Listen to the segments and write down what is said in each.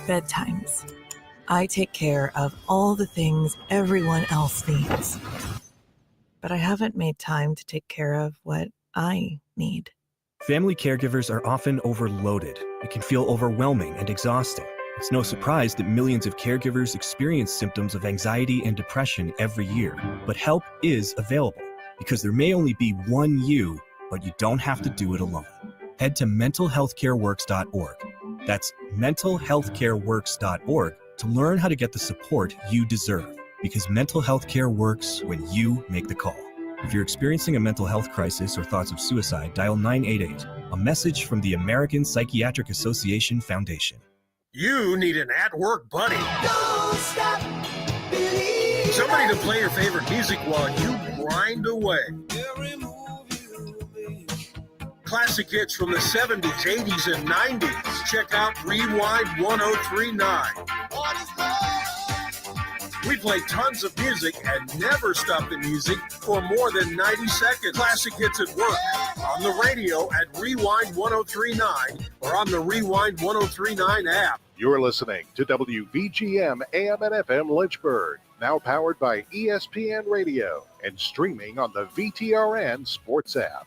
Bedtimes. I take care of all the things everyone else needs. But I haven't made time to take care of what I need. Family caregivers are often overloaded. It can feel overwhelming and exhausting. It's no surprise that millions of caregivers experience symptoms of anxiety and depression every year. But help is available, because there may only be one you, but you don't have to do it alone. Head to mentalhealthcareworks.org. That's mentalhealthcareworks.org to learn how to get the support you deserve, because mental health care works when you make the call. If you're experiencing a mental health crisis or thoughts of suicide, dial 988, a message from the American Psychiatric Association Foundation. You need an at-work buddy. Don't stop believing. Somebody to play your favorite music while you grind away. Classic hits from the 70s, 80s, and 90s. Check out Rewind 1039. We play tons of music and never stop the music for more than 90 seconds. Classic hits at work, on the radio at Rewind 1039, or on the Rewind 1039 app. You're listening to WVGM AM and FM Lynchburg, now powered by ESPN Radio and streaming on the VTRN Sports app.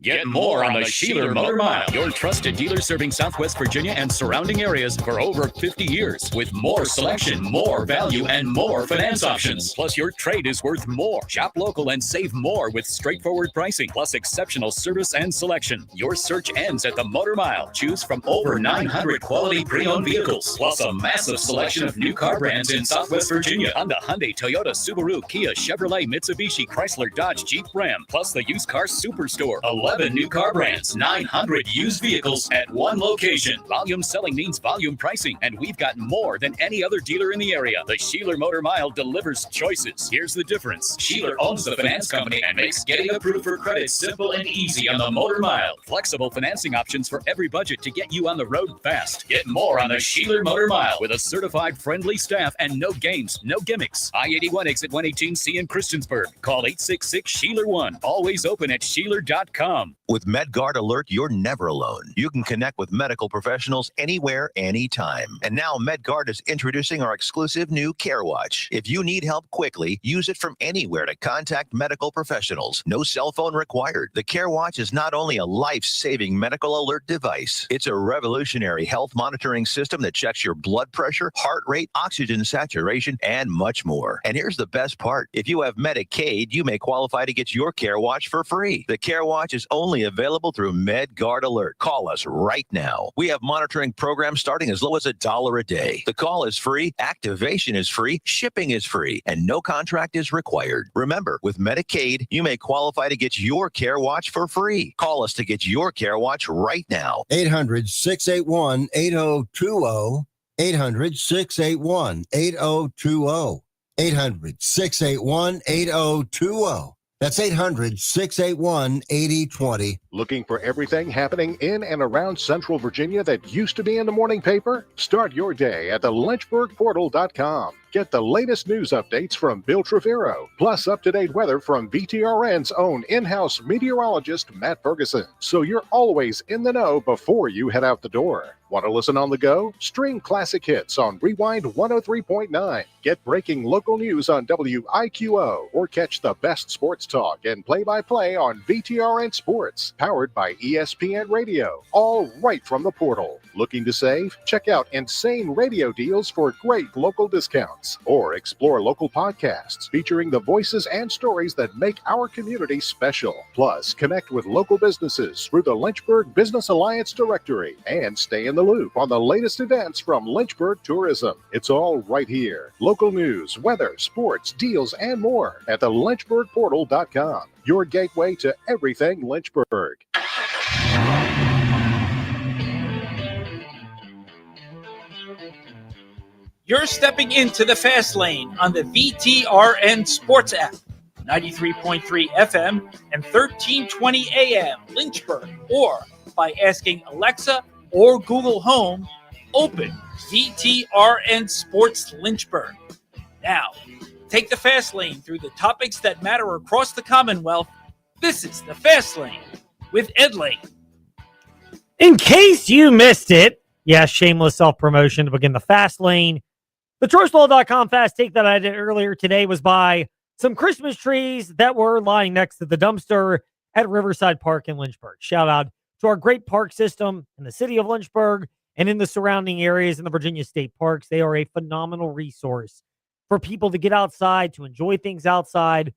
Get more on the Sheeler Motor Mile, your trusted dealer serving Southwest Virginia and surrounding areas for over 50 years. With more selection, more value, and more finance options. Plus, your trade is worth more. Shop local and save more with straightforward pricing, plus exceptional service and selection. Your search ends at the Motor Mile. Choose from over 900 quality pre-owned vehicles, plus a massive selection of new car brands in Southwest Virginia. Honda, Hyundai, Toyota, Subaru, Kia, Chevrolet, Mitsubishi, Chrysler, Dodge, Jeep, Ram, plus the used car superstore. 11 new car brands, 900 used vehicles at one location. Volume selling means volume pricing, and we've got more than any other dealer in the area. The Sheeler Motor Mile delivers choices. Here's the difference. Sheeler owns the finance company and makes getting approved for credit simple and easy on the Motor Mile. Flexible financing options for every budget to get you on the road fast. Get more on the Sheeler Motor Mile with a certified friendly staff and no games, no gimmicks. I-81 exit 118C in Christiansburg. Call 866-SHEELER1. Always open at Sheeler.com. With MedGuard Alert, you're never alone. You can connect with medical professionals anywhere, anytime. And now MedGuard is introducing our exclusive new CareWatch. If you need help quickly, use it from anywhere to contact medical professionals. No cell phone required. The CareWatch is not only a life-saving medical alert device, it's a revolutionary health monitoring system that checks your blood pressure, heart rate, oxygen saturation, and much more. And here's the best part. If you have Medicaid, you may qualify to get your CareWatch for free. The CareWatch is only available through MedGuard Alert. Call us right now. We have monitoring programs starting as low as $1 a day. The call is free, activation is free, shipping is free, and no contract is required. Remember, with Medicaid, you may qualify to get your CareWatch for free. Call us to get your CareWatch right now. 800-681-8020. 800-681-8020. 800-681-8020. That's 800-681-8020. Looking for everything happening in and around Central Virginia that used to be in the morning paper? Start your day at the LynchburgPortal.com. Get the latest news updates from Bill Trevero, plus up-to-date weather from VTRN's own in-house meteorologist, Matt Ferguson. So you're always in the know before you head out the door. Want to listen on the go? Stream classic hits on Rewind 103.9. Get breaking local news on WIQO, or catch the best sports talk and play-by-play on VTRN Sports, powered by ESPN Radio, all right from the portal. Looking to save? Check out insane radio deals for great local discounts, or explore local podcasts featuring the voices and stories that make our community special. Plus, connect with local businesses through the Lynchburg Business Alliance directory and stay in the loop on the latest events from Lynchburg Tourism. It's all right here. Local news, weather, sports, deals, and more at the LynchburgPortal.com. Your gateway to everything Lynchburg. You're stepping into the fast lane on the VTRN Sports app, 93.3 FM and 1320 AM Lynchburg, or by asking Alexa or Google Home, open VTRN Sports Lynchburg. Now, take the fast lane through the topics that matter across the Commonwealth. This is the Fast Lane with Ed Lane. In case you missed it, Yeah, shameless self-promotion to begin the fast lane. The TroStall.com fast take that I did earlier today was by some Christmas trees that were lying next to the dumpster at Riverside Park in Lynchburg. Shout out to our great park system in the city of Lynchburg and in the surrounding areas in the Virginia State Parks. They are a phenomenal resource for people to get outside, to enjoy things outside.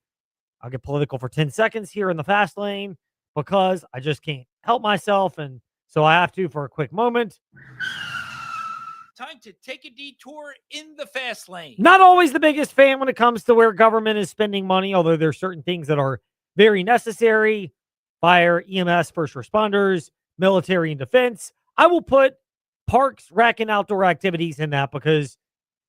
I'll get political for 10 seconds here in the fast lane because I just can't help myself, and so I have to for a quick moment. Time to take a detour in the fast lane. Not always the biggest fan when it comes to where government is spending money, although there are certain things that are very necessary. Fire, EMS, first responders, military and defense. I will put parks, rec, and outdoor activities in that because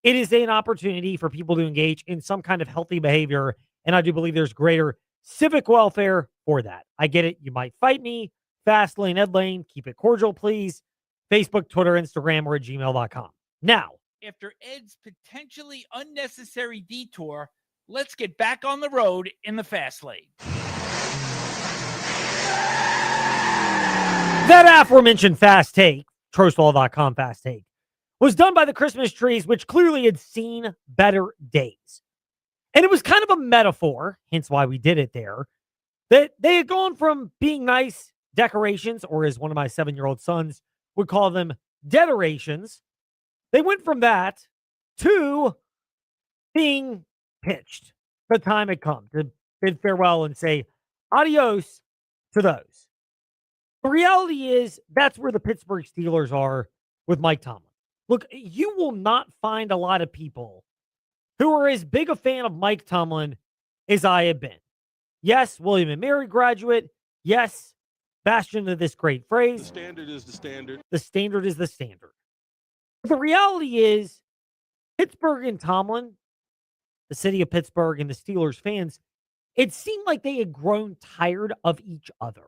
it is an opportunity for people to engage in some kind of healthy behavior, and I do believe there's greater civic welfare for that. I get it. You might fight me. Fast lane, Ed Lane. Keep it cordial, please. Facebook, Twitter, Instagram, or at gmail.com. Now, after Ed's potentially unnecessary detour, let's get back on the road in the fast lane. That aforementioned fast take, TroStall.com fast take, was done by the Christmas trees, which clearly had seen better days. And it was kind of a metaphor, hence why we did it there, that they had gone from being nice decorations, or as one of my 7-year-old sons would call them, decorations. They went from that to being pitched. The time had come to bid farewell and say adios to those. The reality is that's where the Pittsburgh Steelers are with Mike Tomlin. Look, you will not find a lot of people who are as big a fan of Mike Tomlin as I have been. Yes, William & Mary graduate. Yes, bastion of this great phrase. The standard is the standard. The standard is the standard. But the reality is, Pittsburgh and Tomlin, the city of Pittsburgh and the Steelers fans, it seemed like they had grown tired of each other.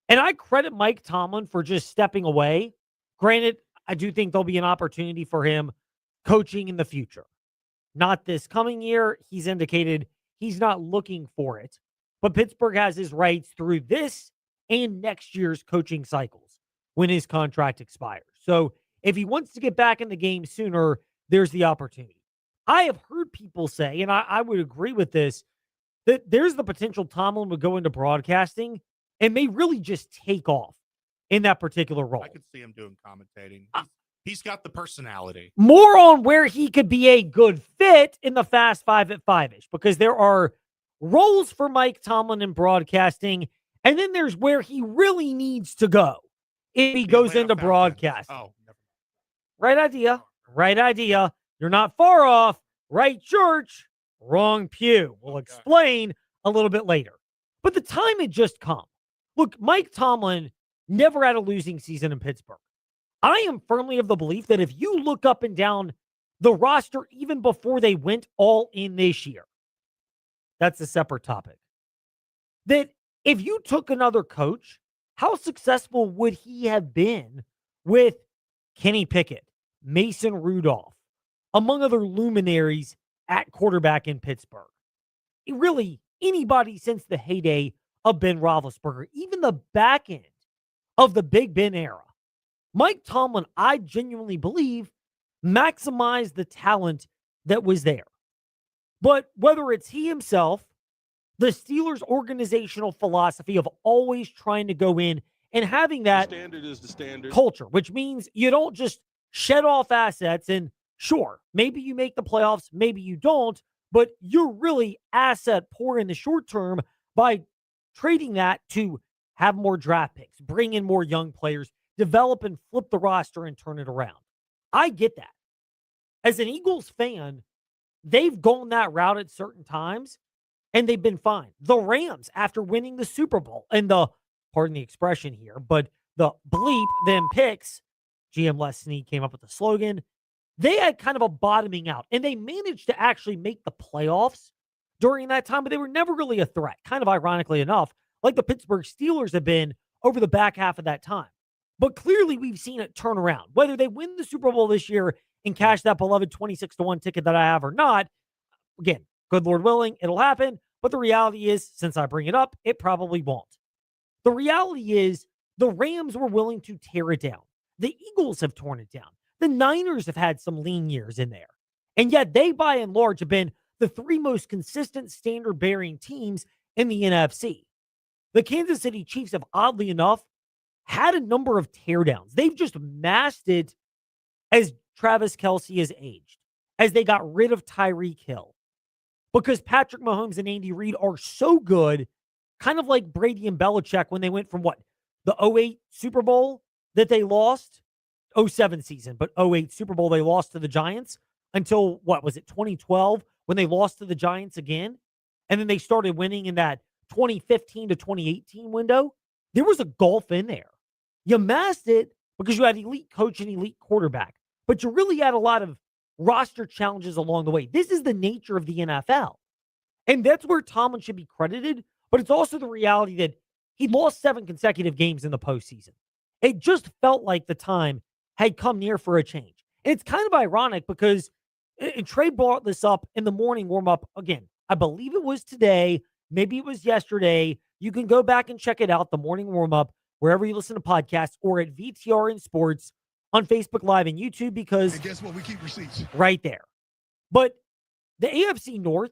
And I credit Mike Tomlin for just stepping away. Granted, I do think there'll be an opportunity for him coaching in the future. Not this coming year. He's indicated he's not looking for it. But Pittsburgh has his rights through this and next year's coaching cycles when his contract expires. So if he wants to get back in the game sooner, there's the opportunity. I have heard people say, and I would agree with this, that there's the potential Tomlin would go into broadcasting and may really just take off in that particular role. I could see him doing commentating. He's got the personality. More on where he could be a good fit in the Fast Five at 5-ish, because there are roles for Mike Tomlin in broadcasting, and then there's where he really needs to go if he goes into broadcasting. Oh, never. Right idea. Right idea. You're not far off. Right church, wrong pew. We'll explain a little bit later. But the time had just come. Look, Mike Tomlin never had a losing season in Pittsburgh. I am firmly of the belief that if you look up and down the roster, even before they went all in this year, that's a separate topic, that if you took another coach, how successful would he have been with Kenny Pickett, Mason Rudolph, among other luminaries at quarterback in Pittsburgh? Really, anybody since the heyday of Ben Roethlisberger, even the back end of the Big Ben era. Mike Tomlin, I genuinely believe, maximized the talent that was there. But whether it's he himself, the Steelers' organizational philosophy of always trying to go in and having that standard is the standard culture, which means you don't just shed off assets and sure, maybe you make the playoffs, maybe you don't, but you're really asset poor in the short term by trading that to have more draft picks, bring in more young players, develop and flip the roster and turn it around. I get that. As an Eagles fan, they've gone that route at certain times and they've been fine. The Rams, after winning the Super Bowl and pardon the expression here, but the bleep them picks, GM Les Snead came up with the slogan, they had kind of a bottoming out and they managed to actually make the playoffs during that time, but they were never really a threat, kind of ironically enough, like the Pittsburgh Steelers have been over the back half of that time. But clearly we've seen it turn around. Whether they win the Super Bowl this year and cash that beloved 26-1 ticket that I have or not, again, good Lord willing, it'll happen. But the reality is, since I bring it up, it probably won't. The reality is the Rams were willing to tear it down. The Eagles have torn it down. The Niners have had some lean years in there. And yet they, by and large, have been the three most consistent standard-bearing teams in the NFC. The Kansas City Chiefs have, oddly enough, had a number of teardowns. They've just masked it as Travis Kelce has aged, as they got rid of Tyreek Hill. Because Patrick Mahomes and Andy Reid are so good, kind of like Brady and Belichick when they went from the 08 Super Bowl that they lost, 07 season, but 08 Super Bowl they lost to the Giants until, 2012 when they lost to the Giants again? And then they started winning in that 2015 to 2018 window. There was a gulf in there. You masked it because you had elite coach and elite quarterback, but you really had a lot of roster challenges along the way. This is the nature of the NFL. And that's where Tomlin should be credited, but it's also the reality that he lost 7 consecutive games in the postseason. It just felt like the time had come near for a change. And it's kind of ironic because Trey brought this up in the morning warm-up. Again, I believe it was today. Maybe it was yesterday. You can go back and check it out, the morning warm-up, wherever you listen to podcasts, or at VTRN Sports on Facebook Live and YouTube, because and guess what? We keep receipts. Right there. But the AFC North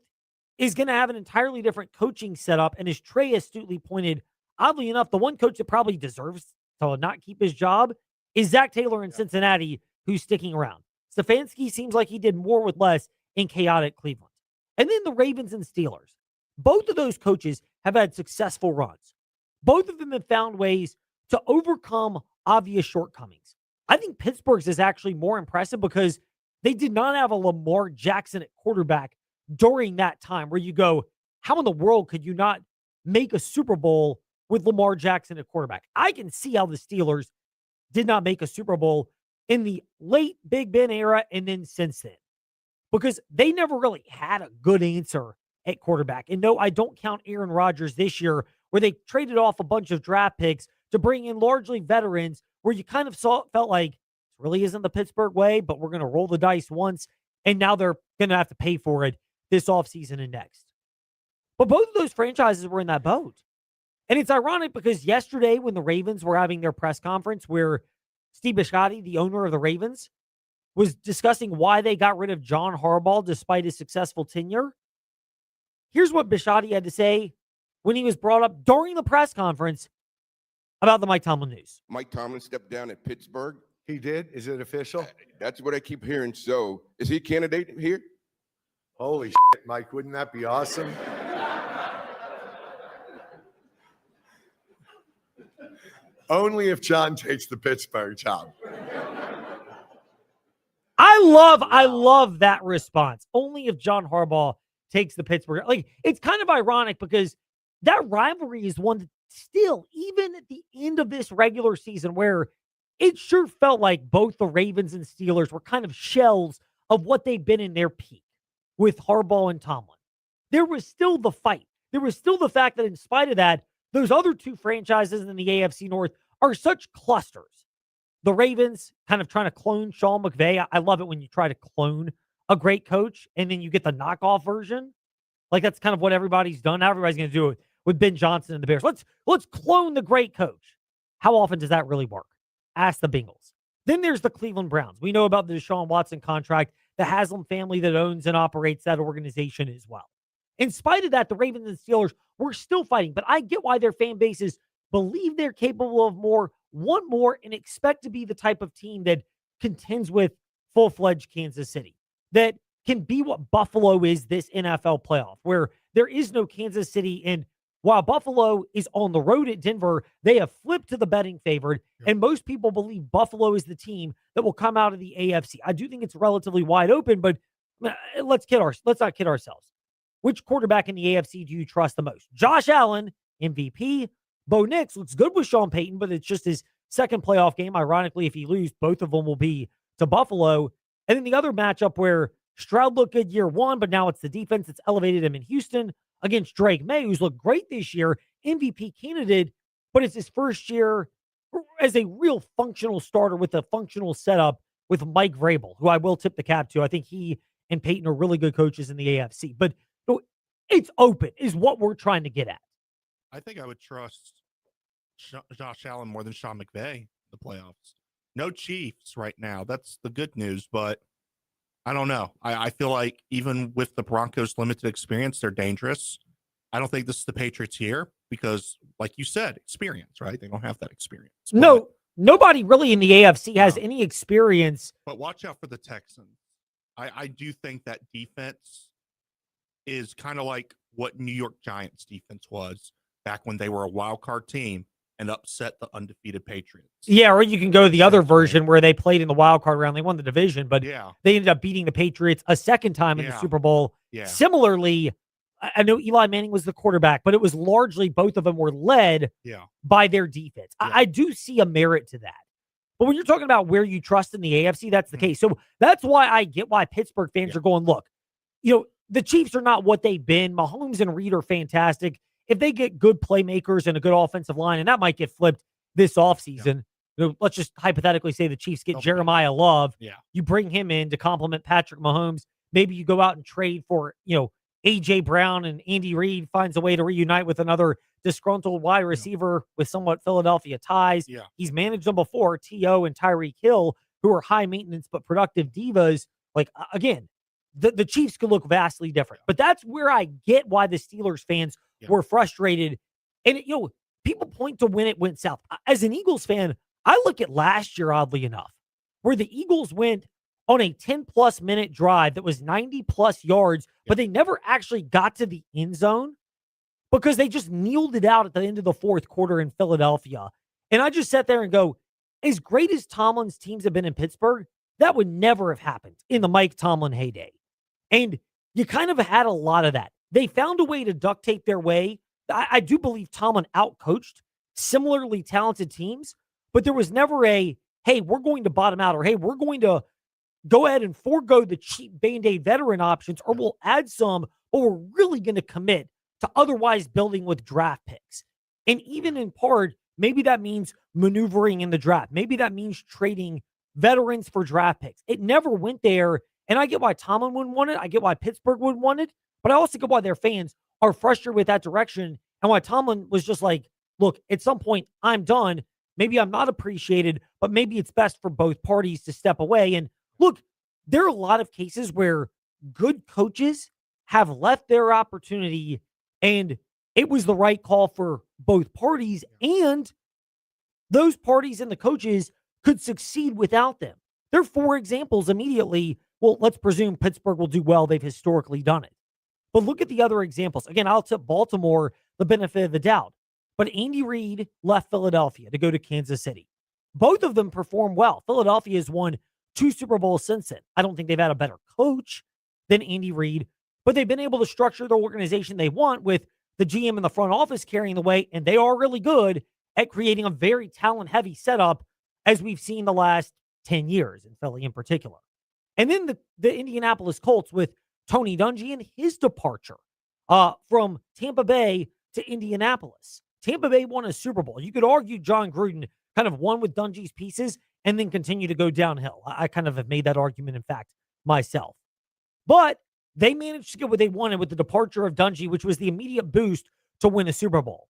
is going to have an entirely different coaching setup. And as Trey astutely pointed, oddly enough, the one coach that probably deserves to not keep his job is Zach Taylor in Cincinnati, who's sticking around. Stefanski seems like he did more with less in chaotic Cleveland. And then the Ravens and Steelers. Both of those coaches have had successful runs. Both of them have found ways to overcome obvious shortcomings. I think Pittsburgh's is actually more impressive because they did not have a Lamar Jackson at quarterback during that time where you go, how in the world could you not make a Super Bowl with Lamar Jackson at quarterback? I can see how the Steelers did not make a Super Bowl in the late Big Ben era and then since then, because they never really had a good answer at quarterback. And no, I don't count Aaron Rodgers this year, where they traded off a bunch of draft picks to bring in largely veterans, where you kind of felt like it really isn't the Pittsburgh way, but we're going to roll the dice once, and now they're going to have to pay for it this offseason and next. But both of those franchises were in that boat. And it's ironic because yesterday when the Ravens were having their press conference where Steve Bisciotti, the owner of the Ravens, was discussing why they got rid of John Harbaugh despite his successful tenure, here's what Bisciotti had to say when he was brought up during the press conference about the Mike Tomlin news. Mike Tomlin stepped down at Pittsburgh. He did? Is it official? That's what I keep hearing. So is he a candidate here? Holy shit, Mike. Wouldn't that be awesome? Only if John takes the Pittsburgh job. I love that response. Only if John Harbaugh takes the Pittsburgh. Like, it's kind of ironic because that rivalry is one that still, even at the end of this regular season, where it sure felt like both the Ravens and Steelers were kind of shells of what they've been in their peak with Harbaugh and Tomlin. There was still the fight. There was still the fact that in spite of that, those other two franchises in the AFC North are such clusters. The Ravens kind of trying to clone Sean McVay. I love it when you try to clone a great coach and then you get the knockoff version. Like, that's kind of what everybody's done. Now everybody's going to do it with Ben Johnson and the Bears. Let's clone the great coach. How often does that really work? Ask the Bengals. Then there's the Cleveland Browns. We know about the Deshaun Watson contract, the Haslam family that owns and operates that organization as well. In spite of that, the Ravens and Steelers were still fighting, but I get why their fan bases believe they're capable of more, want more, and expect to be the type of team that contends with full-fledged Kansas City, that can be what Buffalo is this NFL playoff, where there is no Kansas City. And while Buffalo is on the road at Denver, they have flipped to the betting favorite, and most people believe Buffalo is the team that will come out of the AFC. I do think it's relatively wide open, but let's not kid ourselves. Which quarterback in the AFC do you trust the most? Josh Allen, MVP. Bo Nix looks good with Sean Payton, but it's just his second playoff game. Ironically, if he loses, both of them will be to Buffalo. And then the other matchup where Stroud looked good year one, but now it's the defense that's elevated him in Houston against Drake May, who's looked great this year, MVP candidate, but it's his first year as a real functional starter with a functional setup with Mike Vrabel, who I will tip the cap to. I think he and Peyton are really good coaches in the AFC, but it's open is what we're trying to get at. I think I would trust Josh Allen more than Sean McVay in the playoffs. No Chiefs right now. That's the good news, but I don't know. I feel like even with the Broncos' limited experience, they're dangerous. I don't think this is the Patriots here because, like you said, experience, right? They don't have that experience. No, nobody really in the AFC has any experience. But watch out for the Texans. I do think that defense is kind of like what New York Giants defense was back when they were a wild card team and upset the undefeated Patriots. Yeah, or you can go the other version where they played in the wild card round. They won the division, but they ended up beating the Patriots a second time in the Super Bowl. Yeah. Similarly, I know Eli Manning was the quarterback, but it was largely both of them were led by their defense. I do see a merit to that. But when you're talking about where you trust in the AFC, that's the case. So that's why I get why Pittsburgh fans are going, look, the Chiefs are not what they've been. Mahomes and Reed are fantastic. If they get good playmakers and a good offensive line, and that might get flipped this offseason, let's just hypothetically say the Chiefs get Jeremiah Love. You bring him in to complement Patrick Mahomes. Maybe you go out and trade for, A.J. Brown, and Andy Reid finds a way to reunite with another disgruntled wide receiver with somewhat Philadelphia ties. He's managed them before, T.O. and Tyreek Hill, who are high maintenance but productive divas. Like, again, the Chiefs could look vastly different. But that's where I get why the Steelers fans were frustrated. And, people point to when it went south. As an Eagles fan, I look at last year, oddly enough, where the Eagles went on a 10-plus minute drive that was 90-plus yards, but they never actually got to the end zone because they just kneeled it out at the end of the fourth quarter in Philadelphia. And I just sat there and go, as great as Tomlin's teams have been in Pittsburgh, that would never have happened in the Mike Tomlin heyday. And you kind of had a lot of that. They found a way to duct tape their way. I do believe Tomlin outcoached similarly talented teams, but there was never a, hey, we're going to bottom out, or hey, we're going to go ahead and forego the cheap Band-Aid veteran options, or we'll add some, but we're really going to commit to otherwise building with draft picks. And even in part, maybe that means maneuvering in the draft. Maybe that means trading veterans for draft picks. It never went there, and I get why Tomlin wouldn't want it. I get why Pittsburgh wouldn't want it, but I also get why their fans are frustrated with that direction, and why Tomlin was just like, look, at some point, I'm done. Maybe I'm not appreciated, but maybe it's best for both parties to step away. And look, there are a lot of cases where good coaches have left their opportunity, and it was the right call for both parties, and those parties and the coaches could succeed without them. There are 4 examples immediately. Well, let's presume Pittsburgh will do well. They've historically done it. But look at the other examples. Again, I'll tip Baltimore the benefit of the doubt. But Andy Reid left Philadelphia to go to Kansas City. Both of them perform well. Philadelphia has won 2 Super Bowls since then. I don't think they've had a better coach than Andy Reid, but they've been able to structure the organization they want with the GM in the front office carrying the weight, and they are really good at creating a very talent-heavy setup, as we've seen the last 10 years, in Philly in particular. And then the Indianapolis Colts with Tony Dungy and his departure from Tampa Bay to Indianapolis. Tampa Bay won a Super Bowl. You could argue John Gruden kind of won with Dungy's pieces and then continue to go downhill. I kind of have made that argument, in fact, myself. But they managed to get what they wanted with the departure of Dungy, which was the immediate boost to win a Super Bowl.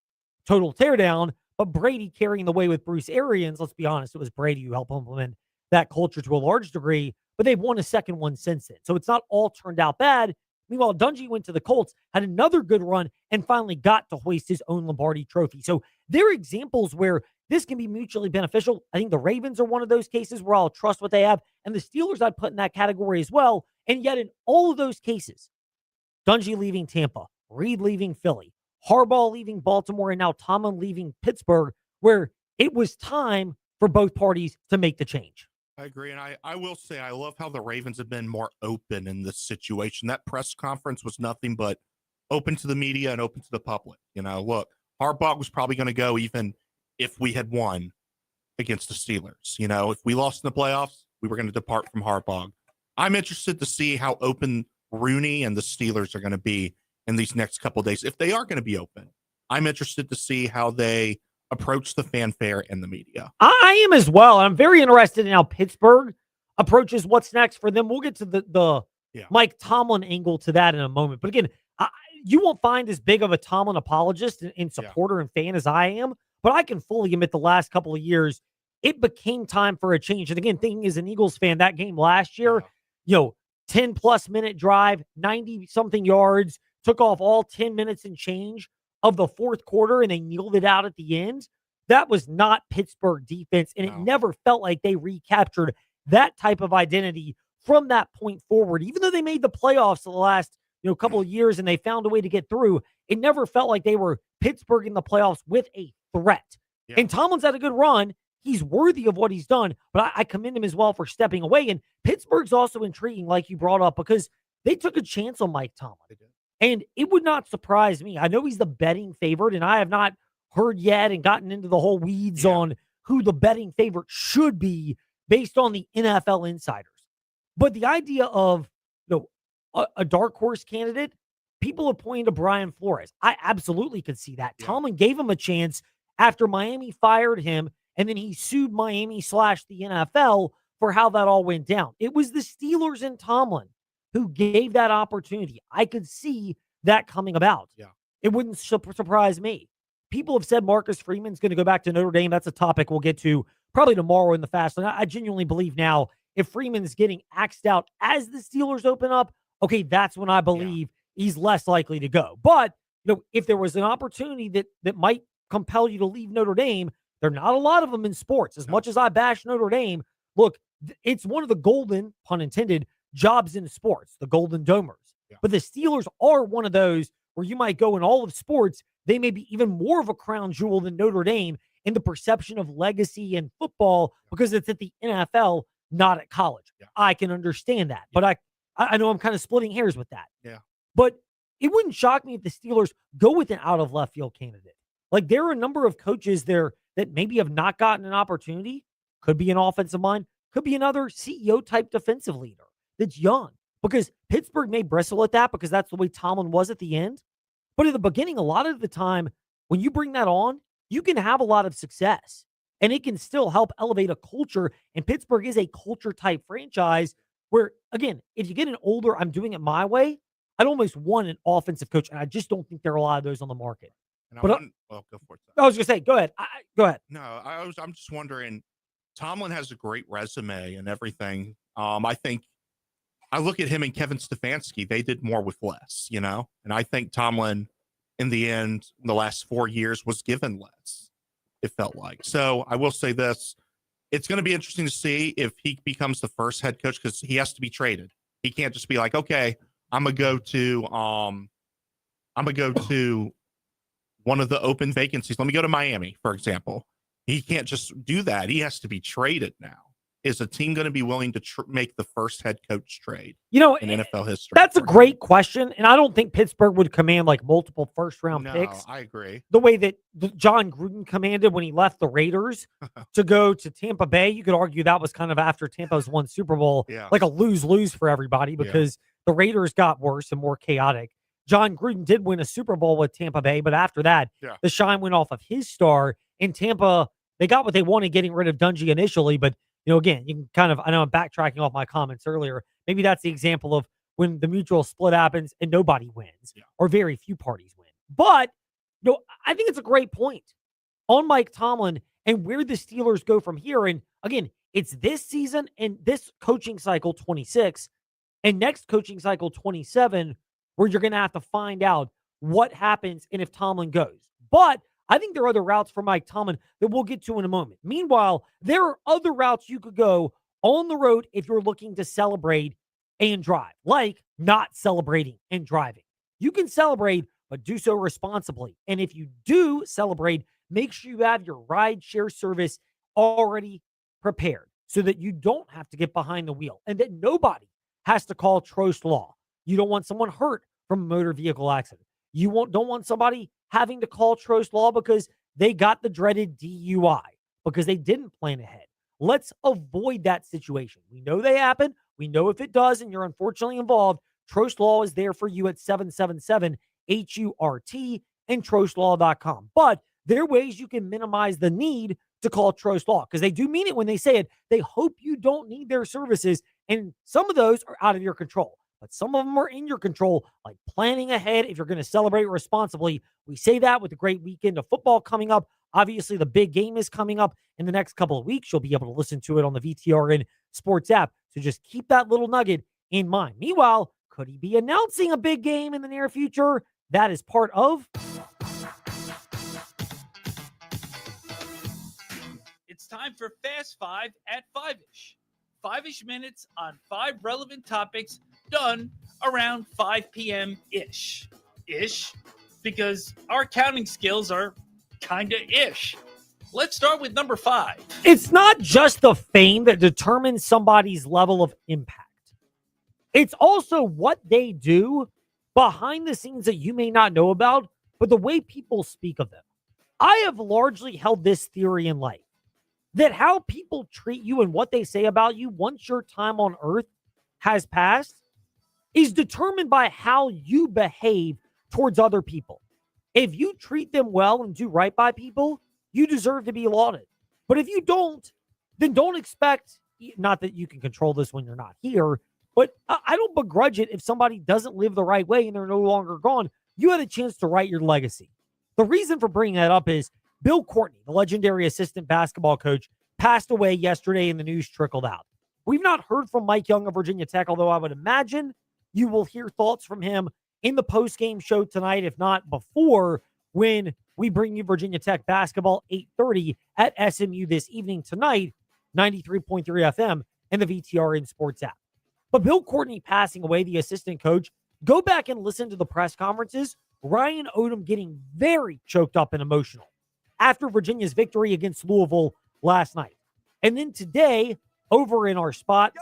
Total teardown, but Brady carrying the way with Bruce Arians. Let's be honest, it was Brady who helped implement that culture to a large degree, but they've won a second one since then. So it's not all turned out bad. Meanwhile, Dungy went to the Colts, had another good run, and finally got to hoist his own Lombardi trophy. So there are examples where this can be mutually beneficial. I think the Ravens are one of those cases where I'll trust what they have, and the Steelers I'd put in that category as well. And yet in all of those cases, Dungy leaving Tampa, Reid leaving Philly, Harbaugh leaving Baltimore, and now Tomlin leaving Pittsburgh, where it was time for both parties to make the change. I agree. And I will say, I love how the Ravens have been more open in this situation. That press conference was nothing but open to the media and open to the public. Look, Harbaugh was probably going to go even if we had won against the Steelers. If we lost in the playoffs, we were going to depart from Harbaugh. I'm interested to see how open Rooney and the Steelers are going to be in these next couple of days. If they are going to be open, I'm interested to see how they approach the fanfare and the media. I am as well. I'm very interested in how Pittsburgh approaches what's next for them. We'll get to the Mike Tomlin angle to that in a moment. But again, you won't find as big of a Tomlin apologist and supporter and fan as I am, but I can fully admit the last couple of years, it became time for a change. And again, thinking as an Eagles fan, that game last year, 10-plus minute drive, 90-something yards, took off all 10 minutes and change of the fourth quarter, and they kneeled it out at the end. That was not Pittsburgh defense, and it never felt like they recaptured that type of identity from that point forward. Even though they made the playoffs the last couple of years and they found a way to get through, it never felt like they were Pittsburgh in the playoffs with a threat. Yeah. And Tomlin's had a good run. He's worthy of what he's done, but I commend him as well for stepping away. And Pittsburgh's also intriguing, like you brought up, because they took a chance on Mike Tomlin. And it would not surprise me. I know he's the betting favorite, and I have not heard yet and gotten into the whole weeds on who the betting favorite should be based on the NFL insiders. But the idea of a dark horse candidate, people have pointed to Brian Flores. I absolutely could see that. Yeah. Tomlin gave him a chance after Miami fired him, and then he sued Miami / the NFL for how that all went down. It was the Steelers and Tomlin who gave that opportunity. I could see that coming about. Yeah. It wouldn't surprise me. People have said Marcus Freeman's going to go back to Notre Dame. That's a topic we'll get to probably tomorrow in the Fast Lane. I genuinely believe now if Freeman's getting axed out as the Steelers open up, okay, that's when I believe he's less likely to go. But, if there was an opportunity that might compel you to leave Notre Dame, there are not a lot of them in sports. As much as I bash Notre Dame, look, it's one of the golden, pun intended, jobs in sports, the Golden Domers. Yeah. But the Steelers are one of those where you might go in all of sports, they may be even more of a crown jewel than Notre Dame in the perception of legacy in football because it's at the NFL, not at college. Yeah. I can understand that. Yeah. But I know I'm kind of splitting hairs with that. Yeah. But it wouldn't shock me if the Steelers go with an out of left field candidate. Like there are a number of coaches there that maybe have not gotten an opportunity. Could be an offensive mind, could be another CEO type defensive leader that's young. Because Pittsburgh may bristle at that because that's the way Tomlin was at the end. But at the beginning, a lot of the time, when you bring that on, you can have a lot of success. And it can still help elevate a culture. And Pittsburgh is a culture type franchise where, again, if you get an older, I'm doing it my way, I'd almost want an offensive coach. And I just don't think there are a lot of those on the market. And but go for it. I was going to say, go ahead. Go ahead. No, I'm just wondering, Tomlin has a great resume and everything. I look at him and Kevin Stefanski. They did more with less, and I think Tomlin, in the end, in the last 4 years, was given less, it felt like. So I will say this. It's going to be interesting to see if he becomes the first head coach because he has to be traded. He can't just be like, okay, I'm going to go to one of the open vacancies. Let me go to Miami, for example. He can't just do that. He has to be traded now. Is a team going to be willing to make the first head coach trade in NFL history? That's a great question. And I don't think Pittsburgh would command like multiple first-round picks. I agree. The way that John Gruden commanded when he left the Raiders to go to Tampa Bay, you could argue that was kind of after Tampa's won Super Bowl, like a lose-lose for everybody because the Raiders got worse and more chaotic. John Gruden did win a Super Bowl with Tampa Bay, but after that, the shine went off of his star. In Tampa, they got what they wanted getting rid of Dungy initially, but again, you can kind of, I know I'm backtracking off my comments earlier. Maybe that's the example of when the mutual split happens and nobody wins or very few parties win. But, I think it's a great point on Mike Tomlin and where the Steelers go from here. And again, it's this season and this coaching cycle 26 and next coaching cycle 27 where you're going to have to find out what happens and if Tomlin goes. But I think there are other routes for Mike Tomlin that we'll get to in a moment. Meanwhile, there are other routes you could go on the road if you're looking to celebrate and drive, like not celebrating and driving. You can celebrate, but do so responsibly. And if you do celebrate, make sure you have your ride share service already prepared so that you don't have to get behind the wheel and that nobody has to call Trost Law. You don't want someone hurt from a motor vehicle accident. You don't want somebody having to call Trost Law because they got the dreaded DUI, because they didn't plan ahead. Let's avoid that situation. We know they happen. We know if it does and you're unfortunately involved, Trost Law is there for you at 777-HURT and TrostLaw.com. But there are ways you can minimize the need to call Trost Law because they do mean it when they say it. They hope you don't need their services, and some of those are out of your control. But some of them are in your control, like planning ahead if you're going to celebrate responsibly. We say that with a great weekend of football coming up. Obviously, the big game is coming up in the next couple of weeks. You'll be able to listen to it on the VTRN Sports app. So just keep that little nugget in mind. Meanwhile, could he be announcing a big game in the near future? That is part of... It's time for Fast Five at 5-ish. 5-ish minutes on 5 relevant topics done around 5 p.m.-ish. Ish, because our counting skills are kind of ish. Let's start with number 5. It's not just the fame that determines somebody's level of impact. It's also what they do behind the scenes that you may not know about, but the way people speak of them. I have largely held this theory in life, that how people treat you and what they say about you once your time on earth has passed is determined by how you behave towards other people. If you treat them well and do right by people, you deserve to be lauded. But if you don't, then don't expect, not that you can control this when you're not here, but I don't begrudge it if somebody doesn't live the right way and they're no longer gone. You had a chance to write your legacy. The reason for bringing that up is Bill Courtney, the legendary assistant basketball coach, passed away yesterday and the news trickled out. We've not heard from Mike Young of Virginia Tech, although I would imagine you will hear thoughts from him in the post-game show tonight, if not before, when we bring you Virginia Tech basketball 8:30 at SMU this evening tonight, 93.3 FM and the VTRN Sports app. But Bill Courtney passing away, the assistant coach, go back and listen to the press conferences. Ryan Odom getting very choked up and emotional after Virginia's victory against Louisville last night. And then today, over in our spot,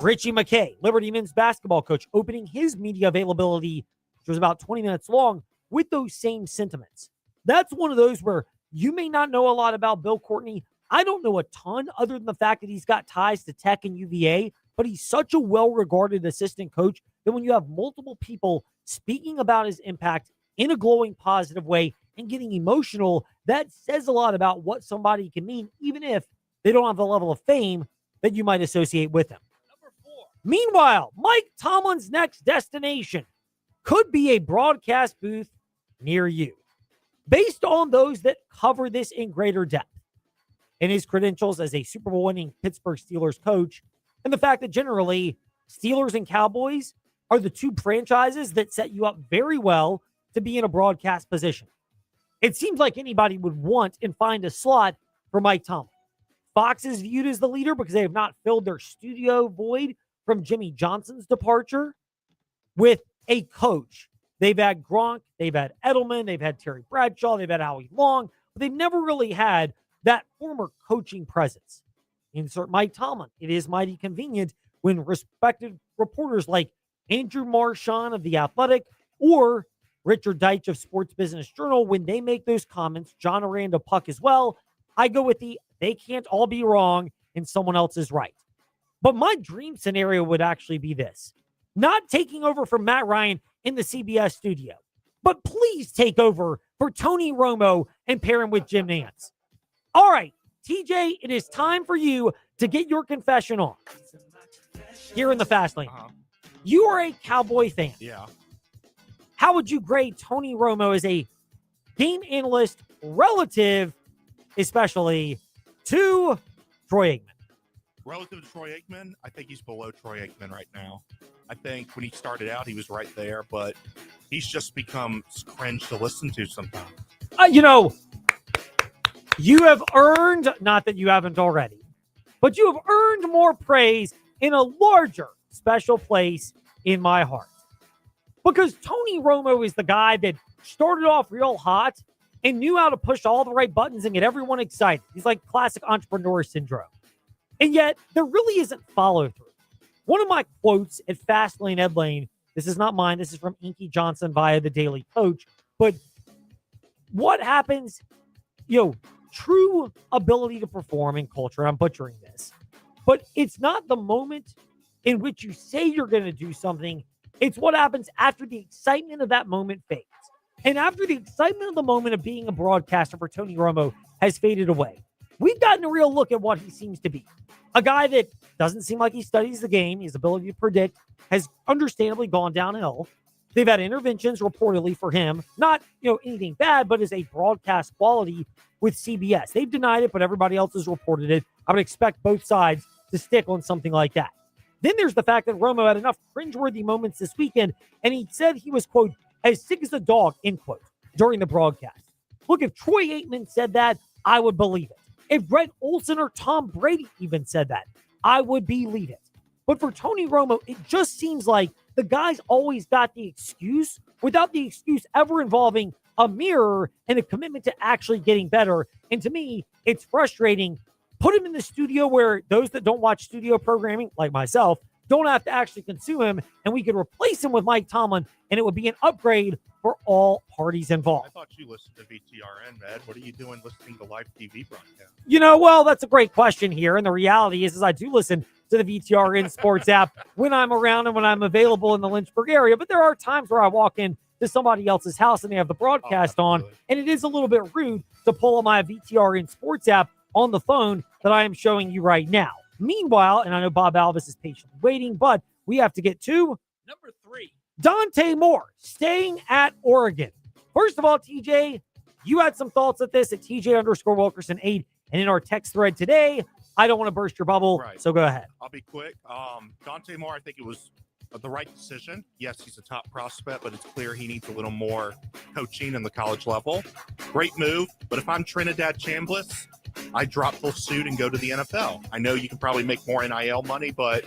Richie McKay, Liberty men's basketball coach, opening his media availability, which was about 20 minutes long, with those same sentiments. That's one of those where you may not know a lot about Bill Courtney. I don't know a ton other than the fact that he's got ties to Tech and UVA, but he's such a well-regarded assistant coach that when you have multiple people speaking about his impact in a glowing positive way and getting emotional, that says a lot about what somebody can mean, even if they don't have the level of fame that you might associate with them. Meanwhile, Mike Tomlin's next destination could be a broadcast booth near you. Based on those that cover this in greater depth, and his credentials as a Super Bowl winning Pittsburgh Steelers coach, and the fact that generally Steelers and Cowboys are the two franchises that set you up very well to be in a broadcast position. It seems like anybody would want and find a slot for Mike Tomlin. Fox is viewed as the leader because they have not filled their studio void from Jimmy Johnson's departure with a coach. They've had Gronk, they've had Edelman, they've had Terry Bradshaw, they've had Howie Long, but they've never really had that former coaching presence. Insert Mike Tomlin. It is mighty convenient when respected reporters like Andrew Marchand of The Athletic or Richard Deitch of Sports Business Journal, when they make those comments, John Aranda Puck as well, I go with they can't all be wrong and someone else is right. But my dream scenario would actually be this. Not taking over for Matt Ryan in the CBS studio, but please take over for Tony Romo and pair him with Jim Nantz. All right, TJ, it is time for you to get your confession on. Here in the Fast Lane. You are a Cowboy fan. Yeah. How would you grade Tony Romo as a game analyst relative, especially to Troy Aikman? Relative to Troy Aikman, I think he's below Troy Aikman right now. I think when he started out, he was right there, but he's just become cringe to listen to sometimes. You have earned, not that you haven't already, but you have earned more praise in a larger special place in my heart. Because Tony Romo is the guy that started off real hot and knew how to push all the right buttons and get everyone excited. He's like classic entrepreneur syndrome. And yet, there really isn't follow-through. One of my quotes at Fastlane Ed Lane, this is not mine, this is from Inky Johnson via the Daily Coach, but what happens, true ability to perform in culture, I'm butchering this, but it's not the moment in which you say you're going to do something, it's what happens after the excitement of that moment fades. And after the excitement of the moment of being a broadcaster for Tony Romo has faded away, we've gotten a real look at what he seems to be. A guy that doesn't seem like he studies the game. His ability to predict has understandably gone downhill. They've had interventions reportedly for him, not anything bad, but as a broadcast quality with CBS. They've denied it, but everybody else has reported it. I would expect both sides to stick on something like that. Then there's the fact that Romo had enough cringeworthy moments this weekend, and he said he was, quote, as sick as a dog, end quote, during the broadcast. Look, if Troy Aikman said that, I would believe it. If Greg Olsen or Tom Brady even said that, I would believe it. But for Tony Romo, it just seems like the guy's always got the excuse without the excuse ever involving a mirror and a commitment to actually getting better. And to me, it's frustrating. Put him in the studio where those that don't watch studio programming, like myself, don't have to actually consume him, and we could replace him with Mike Tomlin, and it would be an upgrade for all parties involved. I thought you listened to VTRN, Ed. What are you doing listening to live TV broadcast? Well, that's a great question here, and the reality is I do listen to the VTRN Sports app when I'm around and when I'm available in the Lynchburg area, but there are times where I walk in to somebody else's house and they have the broadcast on, and it is a little bit rude to pull up my VTRN Sports app on the phone that I am showing you right now. Meanwhile, and I know Bob Alvis is patiently waiting, but we have to get to number 3. Dante Moore staying at Oregon. First of all, TJ, you had some thoughts at this at TJ_Wilkerson8, and in our text thread today, I don't want to burst your bubble, so go ahead. I'll be quick. Dante Moore, I think it was the right decision. Yes, he's a top prospect, but it's clear he needs a little more coaching in the college level. Great move, but if I'm Trinidad Chambliss, I drop full suit and go to the NFL. I know you can probably make more NIL money, but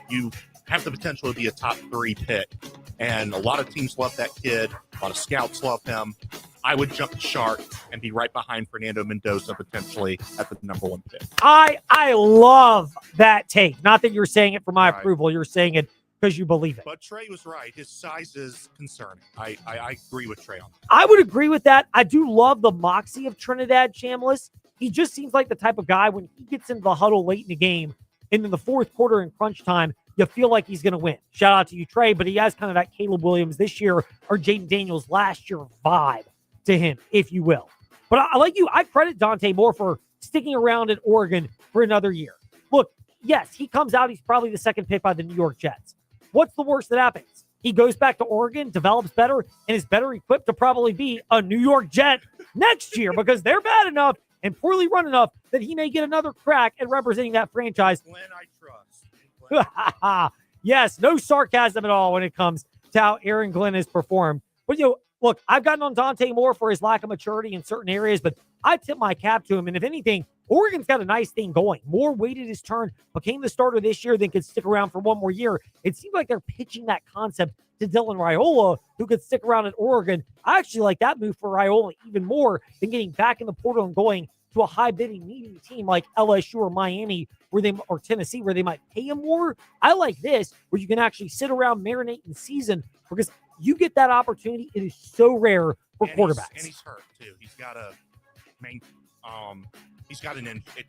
you have the potential to be a top 3 pick. And a lot of teams love that kid. A lot of scouts love him. I would jump the shark and be right behind Fernando Mendoza potentially at the number 1 pick. I love that take. Not that you're saying it for my approval. You're saying it because you believe it. But Trey was right. His size is concerning. I agree with Trey on that. I would agree with that. I do love the moxie of Trinidad Chambliss. He just seems like the type of guy when he gets into the huddle late in the game and in the fourth quarter in crunch time, you feel like he's going to win. Shout out to you, Trey, but he has kind of that Caleb Williams this year or Jaden Daniels last year vibe to him, if you will. But I like you. I credit Dante Moore for sticking around at Oregon for another year. Look, yes, he comes out. He's probably the 2nd pick by the New York Jets. What's the worst that happens? He goes back to Oregon, develops better, and is better equipped to probably be a New York Jet next year because they're bad enough and poorly run enough that he may get another crack at representing that franchise. Glenn, I trust. Yes, no sarcasm at all when it comes to how Aaron Glenn has performed. But, look, I've gotten on Dante Moore for his lack of maturity in certain areas, but I tip my cap to him. And if anything, Oregon's got a nice thing going. Moore waited his turn, became the starter this year, then could stick around for one more year. It seems like they're pitching that concept to Dylan Raiola, who could stick around at Oregon. I actually like that move for Raiola even more than getting back in the portal and going to a high-bidding medium team like LSU or Miami or Tennessee where they might pay him more. I like this where you can actually sit around, marinate in season because you get that opportunity. It is so rare for quarterbacks. And he's hurt too. He's got it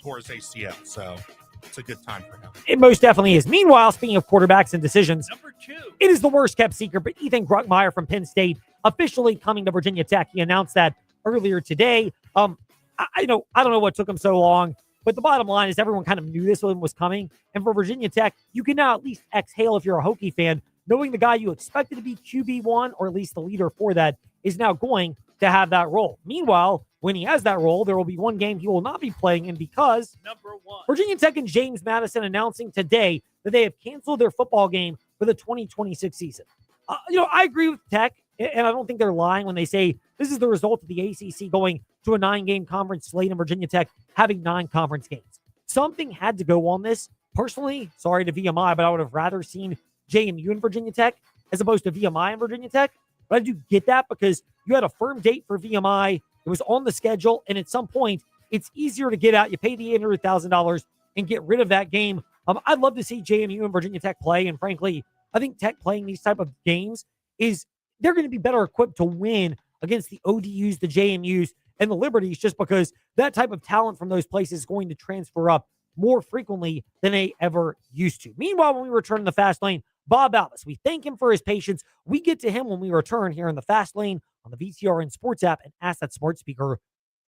tore his ACL, so it's a good time for him. It most definitely is. Meanwhile, speaking of quarterbacks and decisions, number 2. It is the worst kept secret, but Ethan Gruckmeyer from Penn State officially coming to Virginia Tech. He announced that earlier today. I don't know what took him so long, but the bottom line is everyone kind of knew this one was coming. And for Virginia Tech, you can now at least exhale if you're a Hokie fan, knowing the guy you expected to be QB1, or at least the leader for that, is now going to have that role. Meanwhile, when he has that role, there will be one game he will not be playing in because number 1. Virginia Tech and James Madison announcing today that they have canceled their football game for the 2026 season. I agree with Tech, and I don't think they're lying when they say this is the result of the ACC going to a 9-game conference slate and Virginia Tech having 9 conference games. Something had to go on this. Personally, sorry to VMI, but I would have rather seen JMU and Virginia Tech as opposed to VMI and Virginia Tech. But I do get that because you had a firm date for VMI. It was on the schedule, and at some point, it's easier to get out. You pay the $800,000 and get rid of that game. I'd love to see JMU and Virginia Tech play, and frankly, I think Tech playing these type of games they're going to be better equipped to win against the ODUs, the JMUs, and the Liberties just because that type of talent from those places is going to transfer up more frequently than they ever used to. Meanwhile, when we return in the Fast Lane, Bob Alvis, we thank him for his patience. We get to him when we return here in the Fast Lane on the VTRN Sports app and ask that smart speaker,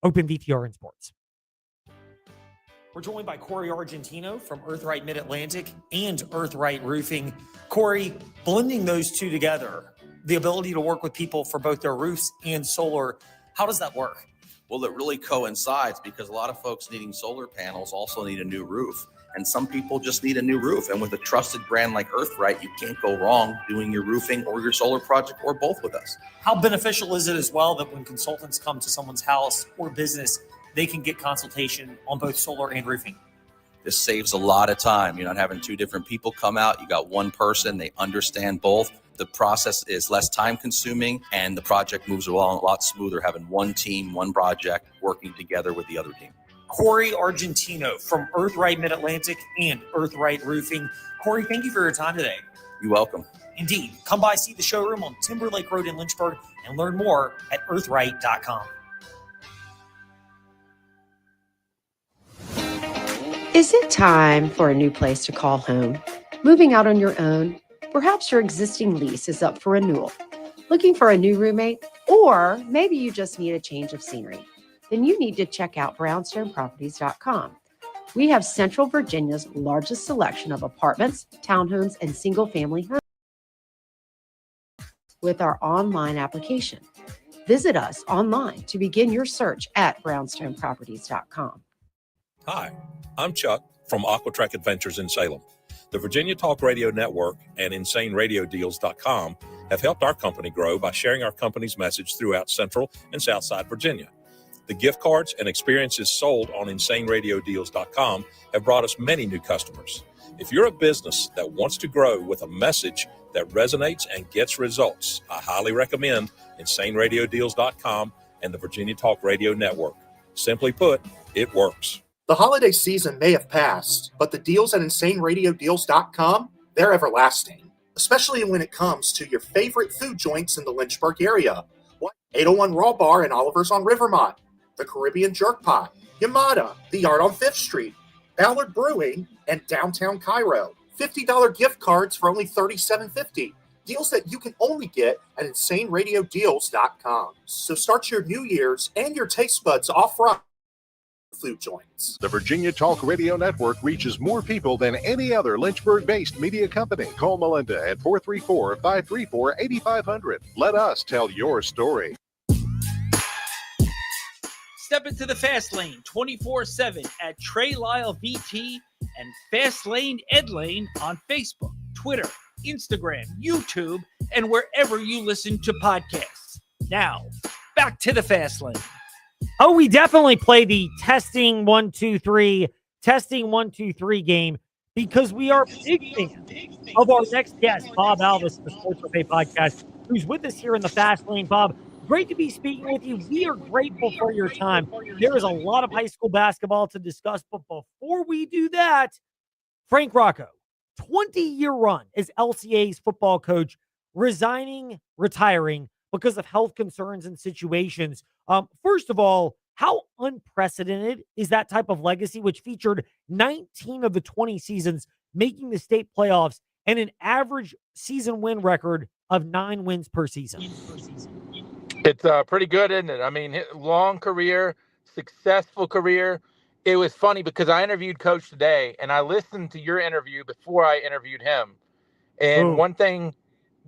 open VTRN Sports. We're joined by Corey Argentino from Earthright Mid-Atlantic and Earthright Roofing. Corey, blending those two together, the ability to work with people for both their roofs and solar. How does that work? Well, it really coincides because a lot of folks needing solar panels also need a new roof. And some people just need a new roof. And with a trusted brand like Earthright, you can't go wrong doing your roofing or your solar project or both with us. How beneficial is it as well that when consultants come to someone's house or business, they can get consultation on both solar and roofing? This saves a lot of time. You're not having two different people come out. You got one person. They understand both. The process is less time consuming and the project moves along a lot smoother having one team, one project working together with the other team. Corey Argentino from Earthright Mid-Atlantic and Earthright Roofing. Corey, thank you for your time today. You're welcome. Indeed. Come by, see the showroom on Timberlake Road in Lynchburg, and learn more at earthright.com. Is it time for a new place to call home? Moving out on your own? Perhaps your existing lease is up for renewal. Looking for a new roommate? Or maybe you just need a change of scenery. Then you need to check out brownstoneproperties.com. We have Central Virginia's largest selection of apartments, townhomes, and single-family homes with our online application. Visit us online to begin your search at brownstoneproperties.com. Hi, I'm Chuck from Aquatrack Adventures in Salem. The Virginia Talk Radio Network and InsaneRadioDeals.com have helped our company grow by sharing our company's message throughout Central and Southside Virginia. The gift cards and experiences sold on InsaneRadioDeals.com have brought us many new customers. If you're a business that wants to grow with a message that resonates and gets results, I highly recommend InsaneRadioDeals.com and the Virginia Talk Radio Network. Simply put, it works. The holiday season may have passed, but the deals at InsaneRadioDeals.com, they're everlasting, especially when it comes to your favorite food joints in the Lynchburg area. 801 Raw Bar and Oliver's on Rivermont, the Caribbean Jerk Pot, Yamada, the Yard on 5th Street, Ballard Brewing, and Downtown Cairo. $50 gift cards for only $37.50. Deals that you can only get at InsaneRadioDeals.com. So start your New Year's and your taste buds off right. Food joints. The Virginia Talk Radio Network reaches more people than any other Lynchburg-based media company. Call Melinda at 434-534-8500. Let us tell your story. Step into the Fast Lane 24/7 at Trey Lyle VT and Fast Lane Ed Lane on Facebook, Twitter, Instagram, YouTube, and wherever you listen to podcasts. Now, back to the Fast Lane. Oh, we definitely play the testing 1 2 3 game because we are big fans of our next guest, Bob Alvis, the Sports Buffet podcast, who's with us here in the Fast Lane. Bob, great to be speaking with you. We are grateful for your time. There is a lot of high school basketball to discuss, but before we do that, Frank Rocco, 20-year run as LCA's football coach, retiring because of health concerns and situations. First of all, how unprecedented is that type of legacy, which featured 19 of the 20 seasons making the state playoffs and an average season win record of 9 wins per season? It's pretty good, isn't it? I mean, long career, successful career. It was funny because I interviewed Coach today, and I listened to your interview before I interviewed him. And one thing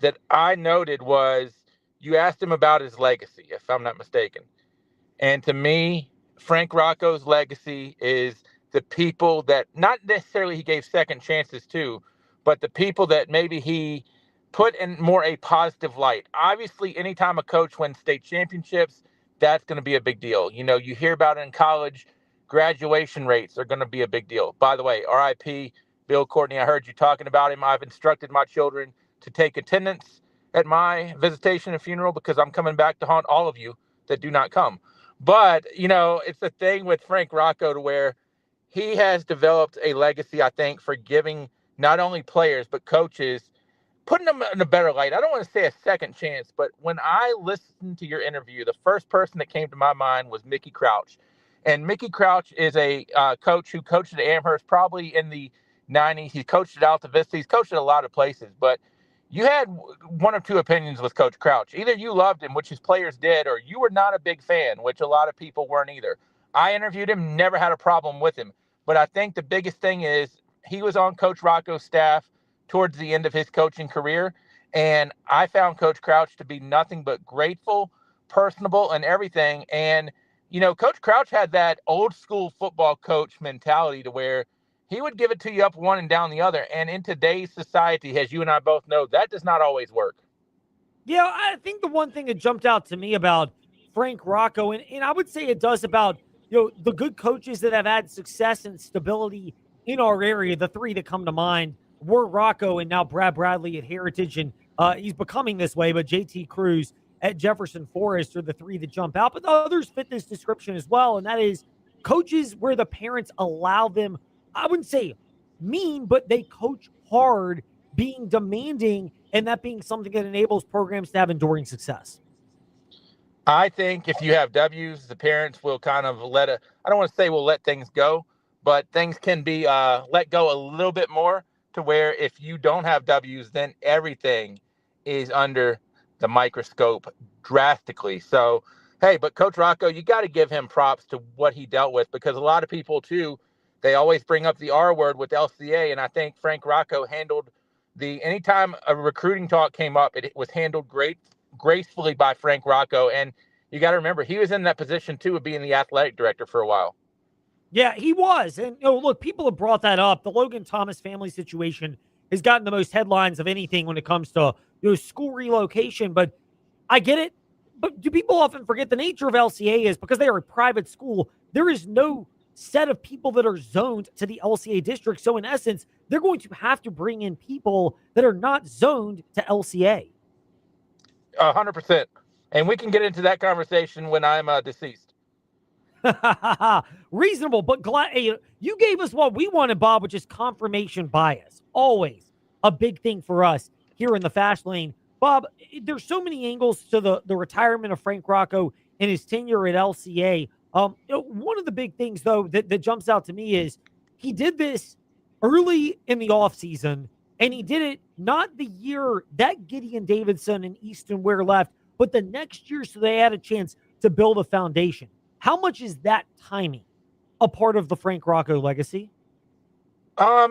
that I noted was you asked him about his legacy, if I'm not mistaken. And to me, Frank Rocco's legacy is the people that not necessarily he gave second chances to, but the people that maybe he put in more a positive light. Obviously, anytime a coach wins state championships, that's going to be a big deal. You know, you hear about it in college, graduation rates are going to be a big deal. By the way, RIP Bill Courtney, I heard you talking about him. I've instructed my children to take attendance at my visitation and funeral because I'm coming back to haunt all of you that do not come. But, you know, it's the thing with Frank Rocco to where he has developed a legacy, I think, for giving not only players but coaches, putting them in a better light. I don't want to say a second chance, but when I listened to your interview, the first person that came to my mind was Mickey Crouch. And Mickey Crouch is a coach who coached at Amherst probably in the 90s. He coached at Alta Vista. He's coached at a lot of places, but you had one of two opinions with Coach Crouch. Either you loved him, which his players did, or you were not a big fan, which a lot of people weren't either. I interviewed him, never had a problem with him. But I think the biggest thing is he was on Coach Rocco's staff towards the end of his coaching career. And I found Coach Crouch to be nothing but grateful, personable, and everything. And, Coach Crouch had that old school football coach mentality to where he would give it to you up one and down the other. And in today's society, as you and I both know, that does not always work. Yeah, I think the one thing that jumped out to me about Frank Rocco, and I would say it does about, the good coaches that have had success and stability in our area, the three that come to mind were Rocco and now Brad Bradley at Heritage, and he's becoming this way, but JT Cruz at Jefferson Forest are the three that jump out. But the others fit this description as well, and that is coaches where the parents allow them, I wouldn't say mean, but they coach hard, being demanding, and that being something that enables programs to have enduring success. I think if you have W's, the parents will kind of I don't want to say we'll let things go, but things can be let go a little bit more, to where if you don't have W's, then everything is under the microscope drastically. So, hey, but Coach Rocco, you got to give him props to what he dealt with, because a lot of people too, they always bring up the R word with LCA. And I think Frank Rocco handled anytime a recruiting talk came up, it was handled gracefully by Frank Rocco. And you got to remember, he was in that position too of being the athletic director for a while. Yeah, he was. And look, people have brought that up. The Logan Thomas family situation has gotten the most headlines of anything when it comes to school relocation. But I get it. But do people often forget the nature of LCA is because they are a private school, there is no set of people that are zoned to the LCA district. So in essence, they're going to have to bring in people that are not zoned to LCA. 100%. And we can get into that conversation when I'm deceased. Reasonable, but glad you gave us what we wanted, Bob, which is confirmation bias. Always a big thing for us here in the Fast Lane. Bob, there's so many angles to the retirement of Frank Rocco and his tenure at LCA. One of the big things, though, that jumps out to me is he did this early in the offseason, and he did it not the year that Gideon Davidson and Easton Ware left, but the next year, so they had a chance to build a foundation. How much is that timing a part of the Frank Rocco legacy? I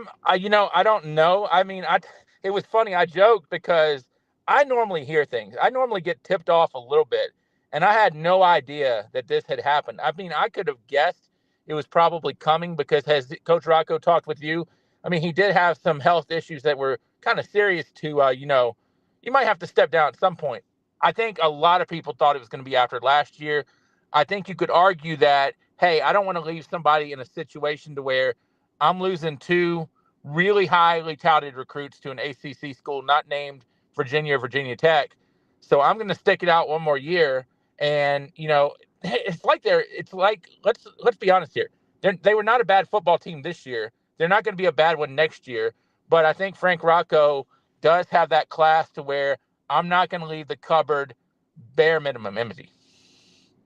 don't know. I mean, it was funny. I joked because I normally hear things. I normally get tipped off a little bit, and I had no idea that this had happened. I mean, I could have guessed it was probably coming because has Coach Rocco talked with you? I mean, he did have some health issues that were kind of serious to, you might have to step down at some point. I think a lot of people thought it was going to be after last year. I think you could argue that, hey, I don't want to leave somebody in a situation to where I'm losing two really highly touted recruits to an ACC school not named Virginia or Virginia Tech. So I'm going to stick it out one more year. And, it's like let's be honest here. They were not a bad football team this year. They're not going to be a bad one next year. But I think Frank Rocco does have that class to where I'm not going to leave the cupboard bare minimum empty.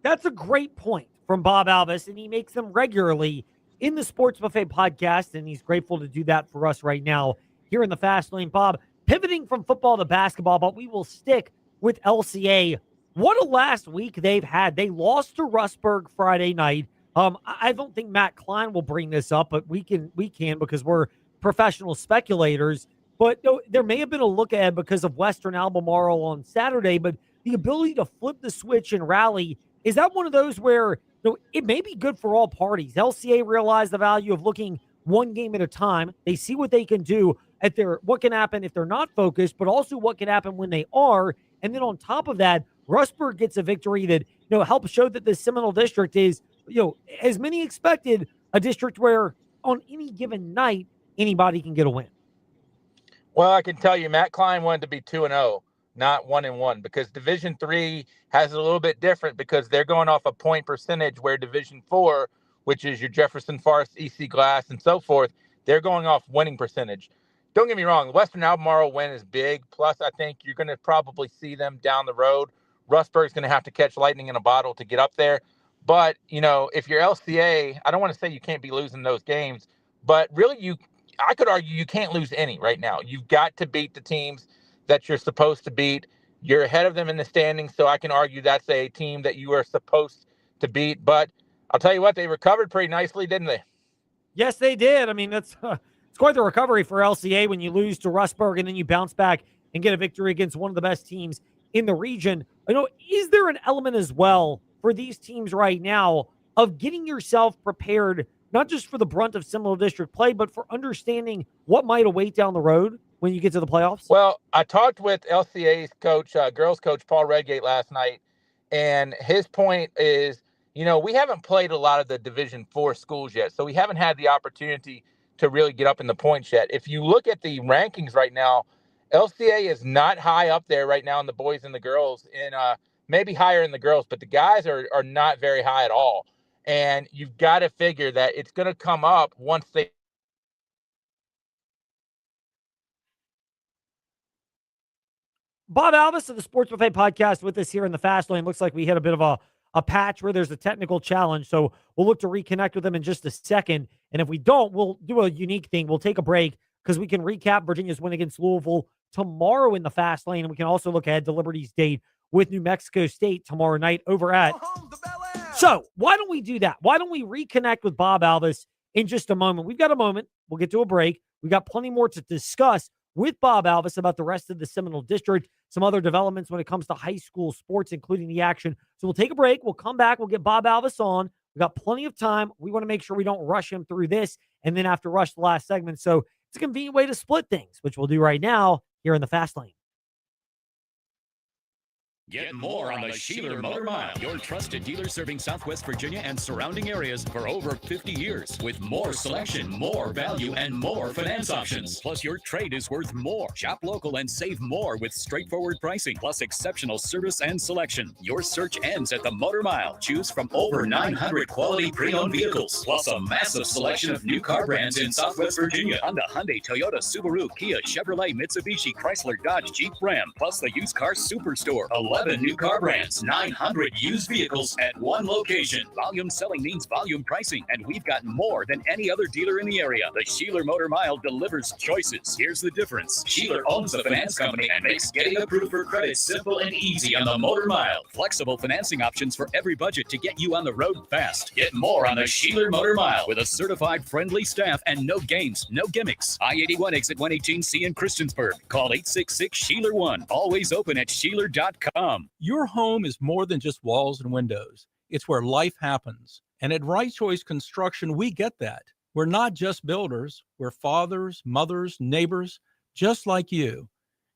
That's a great point from Bob Alvis, and he makes them regularly in the Sports Buffet podcast, and he's grateful to do that for us right now here in the Fast Lane. Bob, pivoting from football to basketball, but we will stick with LCA. What a last week they've had. They lost to Rustburg Friday night. I don't think Matt Klein will bring this up, but we can because we're professional speculators. But there may have been a look ahead because of Western Albemarle on Saturday, but the ability to flip the switch and rally, is that one of those where it may be good for all parties? LCA realized the value of looking one game at a time. They see what they can do what can happen if they're not focused, but also what can happen when they are. And then on top of that, Rustburg gets a victory that helps show that the Seminole District is, as many expected, a district where on any given night anybody can get a win. Well, I can tell you, Matt Klein wanted to be 2-0. Not 1-1, because Division III has it a little bit different because they're going off a point percentage, where Division IV, which is your Jefferson Forest, EC Glass, and so forth, they're going off winning percentage. Don't get me wrong, the Western Albemarle win is big. Plus, I think you're going to probably see them down the road. Rustburg's going to have to catch lightning in a bottle to get up there. But, if you're LCA, I don't want to say you can't be losing those games, but really I could argue you can't lose any right now. You've got to beat the teams that you're supposed to beat. You're ahead of them in the standings, so I can argue that's a team that you are supposed to beat. But I'll tell you what, they recovered pretty nicely, didn't they? Yes, they did. I mean, it's quite the recovery for LCA when you lose to Rustburg and then you bounce back and get a victory against one of the best teams in the region. Is there an element as well for these teams right now of getting yourself prepared, not just for the brunt of Seminole District play, but for understanding what might await down the road when you get to the playoffs? Well, I talked with LCA's coach, girls coach Paul Redgate last night, and his point is, we haven't played a lot of the Division IV schools yet, so we haven't had the opportunity to really get up in the points yet. If you look at the rankings right now, LCA is not high up there right now in the boys and the girls, and maybe higher in the girls, but the guys are not very high at all. And you've got to figure that it's going to come up once they. Bob Alvis of the Sports Buffet podcast with us here in the Fast Lane. Looks like we hit a bit of a patch where there's a technical challenge, so we'll look to reconnect with him in just a second. And if we don't, we'll do a unique thing. We'll take a break because we can recap Virginia's win against Louisville tomorrow in the Fast Lane, and we can also look ahead to Liberty's date with New Mexico State tomorrow night over at. So why don't we do that? Why don't we reconnect with Bob Alvis in just a moment? We've got a moment. We'll get to a break. We've got plenty more to discuss with Bob Alvis about the rest of the Seminole District, some other developments when it comes to high school sports, including the action. So we'll take a break. We'll come back. We'll get Bob Alvis on. We've got plenty of time. We want to make sure we don't rush him through this and then have to rush the last segment. So it's a convenient way to split things, which we'll do right now here in the Fast Lane. Get more on the Sheeler Motor Mile, your trusted dealer serving Southwest Virginia and surrounding areas for over 50 years. With more selection, more value, and more finance options. Plus, your trade is worth more. Shop local and save more with straightforward pricing, plus exceptional service and selection. Your search ends at the Motor Mile. Choose from over 900 quality pre-owned vehicles, plus a massive selection of new car brands in Southwest Virginia. Honda, Hyundai, Toyota, Subaru, Kia, Chevrolet, Mitsubishi, Chrysler, Dodge, Jeep, Ram, plus the used car superstore. 11 new car brands, 900 used vehicles at one location. Volume selling means volume pricing, and we've got more than any other dealer in the area. The Sheeler Motor Mile delivers choices. Here's the difference. Sheeler owns the finance company and makes getting approved for credit simple and easy on the Motor Mile. Flexible financing options for every budget to get you on the road fast. Get more on the Sheeler Motor Mile with a certified friendly staff and no games, no gimmicks. I-81 exit 118C in Christiansburg. Call 866-SHEELER1. Always open at Sheeler.com. Your home is more than just walls and windows. It's where life happens. And at Right Choice Construction, we get that. We're not just builders. We're fathers, mothers, neighbors, just like you.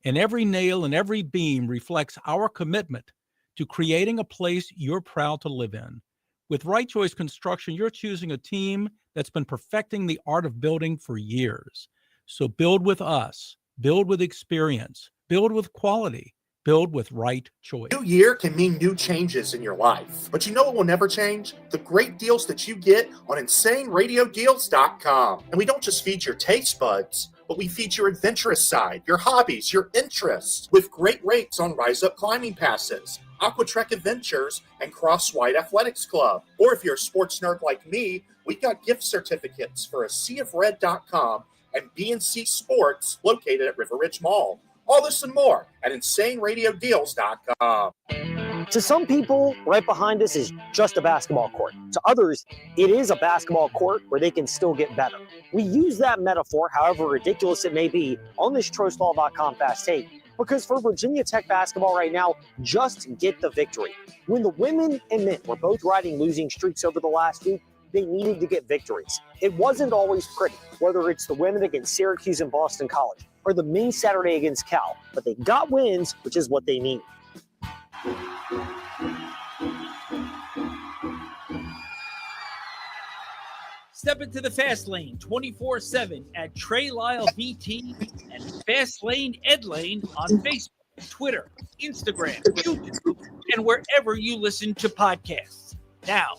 And every nail and every beam reflects our commitment to creating a place you're proud to live in. With Right Choice Construction, you're choosing a team that's been perfecting the art of building for years. So build with us. Build with experience. Build with quality. Build with Right Choice. New year can mean new changes in your life. But you know what will never change? The great deals that you get on InsaneRadioDeals.com. And we don't just feed your taste buds, but we feed your adventurous side, your hobbies, your interests, with great rates on Rise Up Climbing Passes, Aquatrek Adventures, and Cross-White Athletics Club. Or if you're a sports nerd like me, we've got gift certificates for a SeaOfRed.com and BNC Sports located at River Ridge Mall. All this and more at InsaneRadioDeals.com. To some people, right behind us is just a basketball court. To others, it is a basketball court where they can still get better. We use that metaphor, however ridiculous it may be, on this TroStall.com Fast Take, because for Virginia Tech basketball right now, just get the victory. When the women and men were both riding losing streaks over the last week, they needed to get victories. It wasn't always pretty, whether it's the women against Syracuse and Boston College, or the men's Saturday against Cal, but they got wins, which is what they need. Step into the Fast Lane 24/7 at Trey Lyle VT and Fast Lane Ed Lane on Facebook, Twitter, Instagram, YouTube, and wherever you listen to podcasts. Now,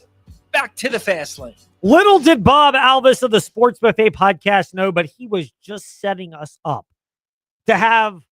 back to the Fast Lane. Little did Bob Alvis of the Sports Buffet podcast know, but he was just setting us up to have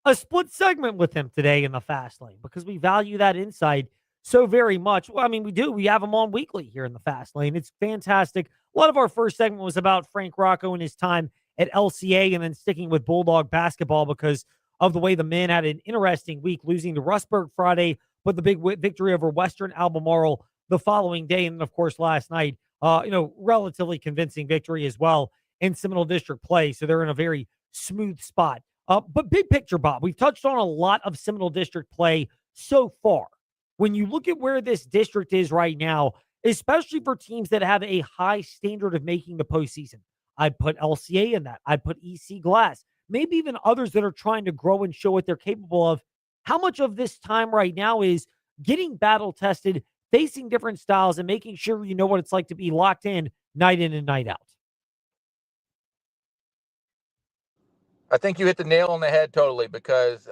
a split segment with him today in the Fast Lane because we value that insight so very much. Well, I mean, we do. We have him on weekly here in the Fast Lane. It's fantastic. A lot of our first segment was about Frank Rocco and his time at LCA and then sticking with Bulldog basketball because of the way the men had an interesting week, losing to Rustburg Friday, but the big victory over Western Albemarle the following day. And, of course, last night, relatively convincing victory as well in Seminole District play. So they're in a very smooth spot But big picture, Bob, we've touched on a lot of Seminole District play so far. When you look at where this district is right now, especially for teams that have a high standard of making the postseason, I'd put LCA in that. I'd put EC Glass, maybe even others that are trying to grow and show what they're capable of. How much of this time right now is getting battle tested, facing different styles, and making sure you know what it's like to be locked in and night out? I think you hit the nail on the head totally because,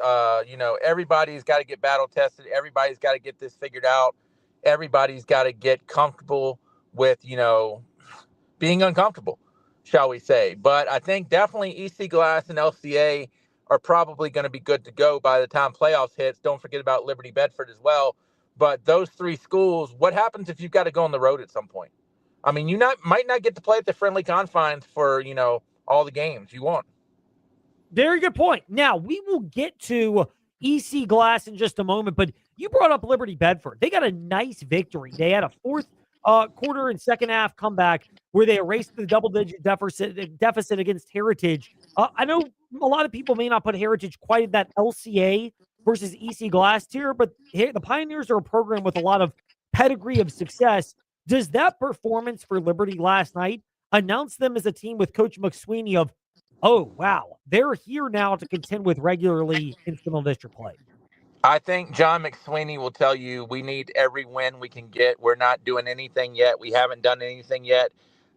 everybody's got to get battle tested. Everybody's got to get this figured out. Everybody's got to get comfortable with, being uncomfortable, shall we say. But I think definitely EC Glass and LCA are probably going to be good to go by the time playoffs hits. Don't forget about Liberty Bedford as well. But those three schools, what happens if you've got to go on the road at some point? I mean, might not get to play at the friendly confines for, all the games you want. Very good point. Now, we will get to EC Glass in just a moment, but you brought up Liberty Bedford. They got a nice victory. They had a fourth quarter and second half comeback where they erased the double-digit deficit against Heritage. I know a lot of people may not put Heritage quite at that LCA versus EC Glass tier, but the Pioneers are a program with a lot of pedigree of success. Does that performance for Liberty last night announce them as a team with Coach McSweeney of, oh, wow, they're here now to contend with regularly in Seminole District play? I think John McSweeney will tell you we need every win we can get. We're not doing anything yet. We haven't done anything yet.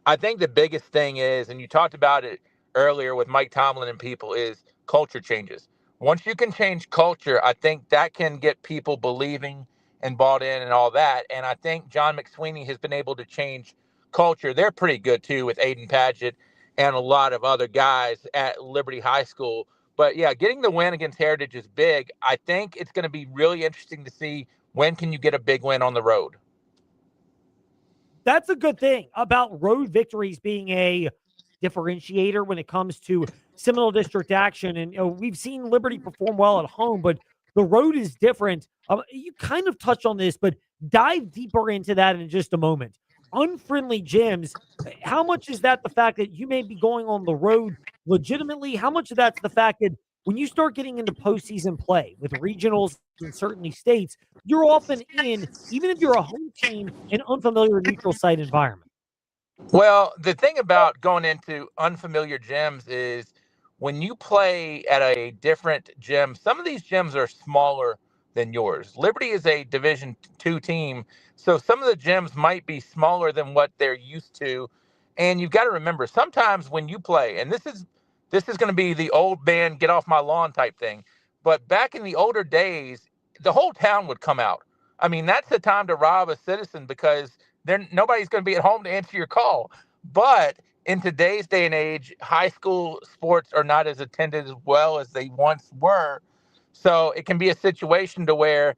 I think the biggest thing is, and you talked about it earlier with Mike Tomlin and people, is culture changes. Once you can change culture, I think that can get people believing and bought in and all that. And I think John McSweeney has been able to change culture. They're pretty good, too, with Aiden Padgett and a lot of other guys at Liberty High School. But, yeah, getting the win against Heritage is big. I think it's going to be really interesting to see when can you get a big win on the road. That's a good thing about road victories being a differentiator when it comes to Seminole District action. And we've seen Liberty perform well at home, but the road is different. You kind of touched on this, but dive deeper into that in just a moment. Unfriendly gyms, how much is that the fact that you may be going on the road legitimately? How much of that's the fact that when you start getting into postseason play with regionals in certain states, you're often in, even if you're a home team, an unfamiliar neutral site environment? Well, the thing about going into unfamiliar gyms is when you play at a different gym, some of these gyms are smaller than yours. Liberty is a Division II team, so some of the gyms might be smaller than what they're used to. And you've got to remember, sometimes when you play, and this is going to be the old man get off my lawn type thing, but back in the older days, the whole town would come out. I mean, that's the time to rob a citizen because nobody's going to be at home to answer your call. But in today's day and age, high school sports are not as attended as well as they once were. So it can be a situation to where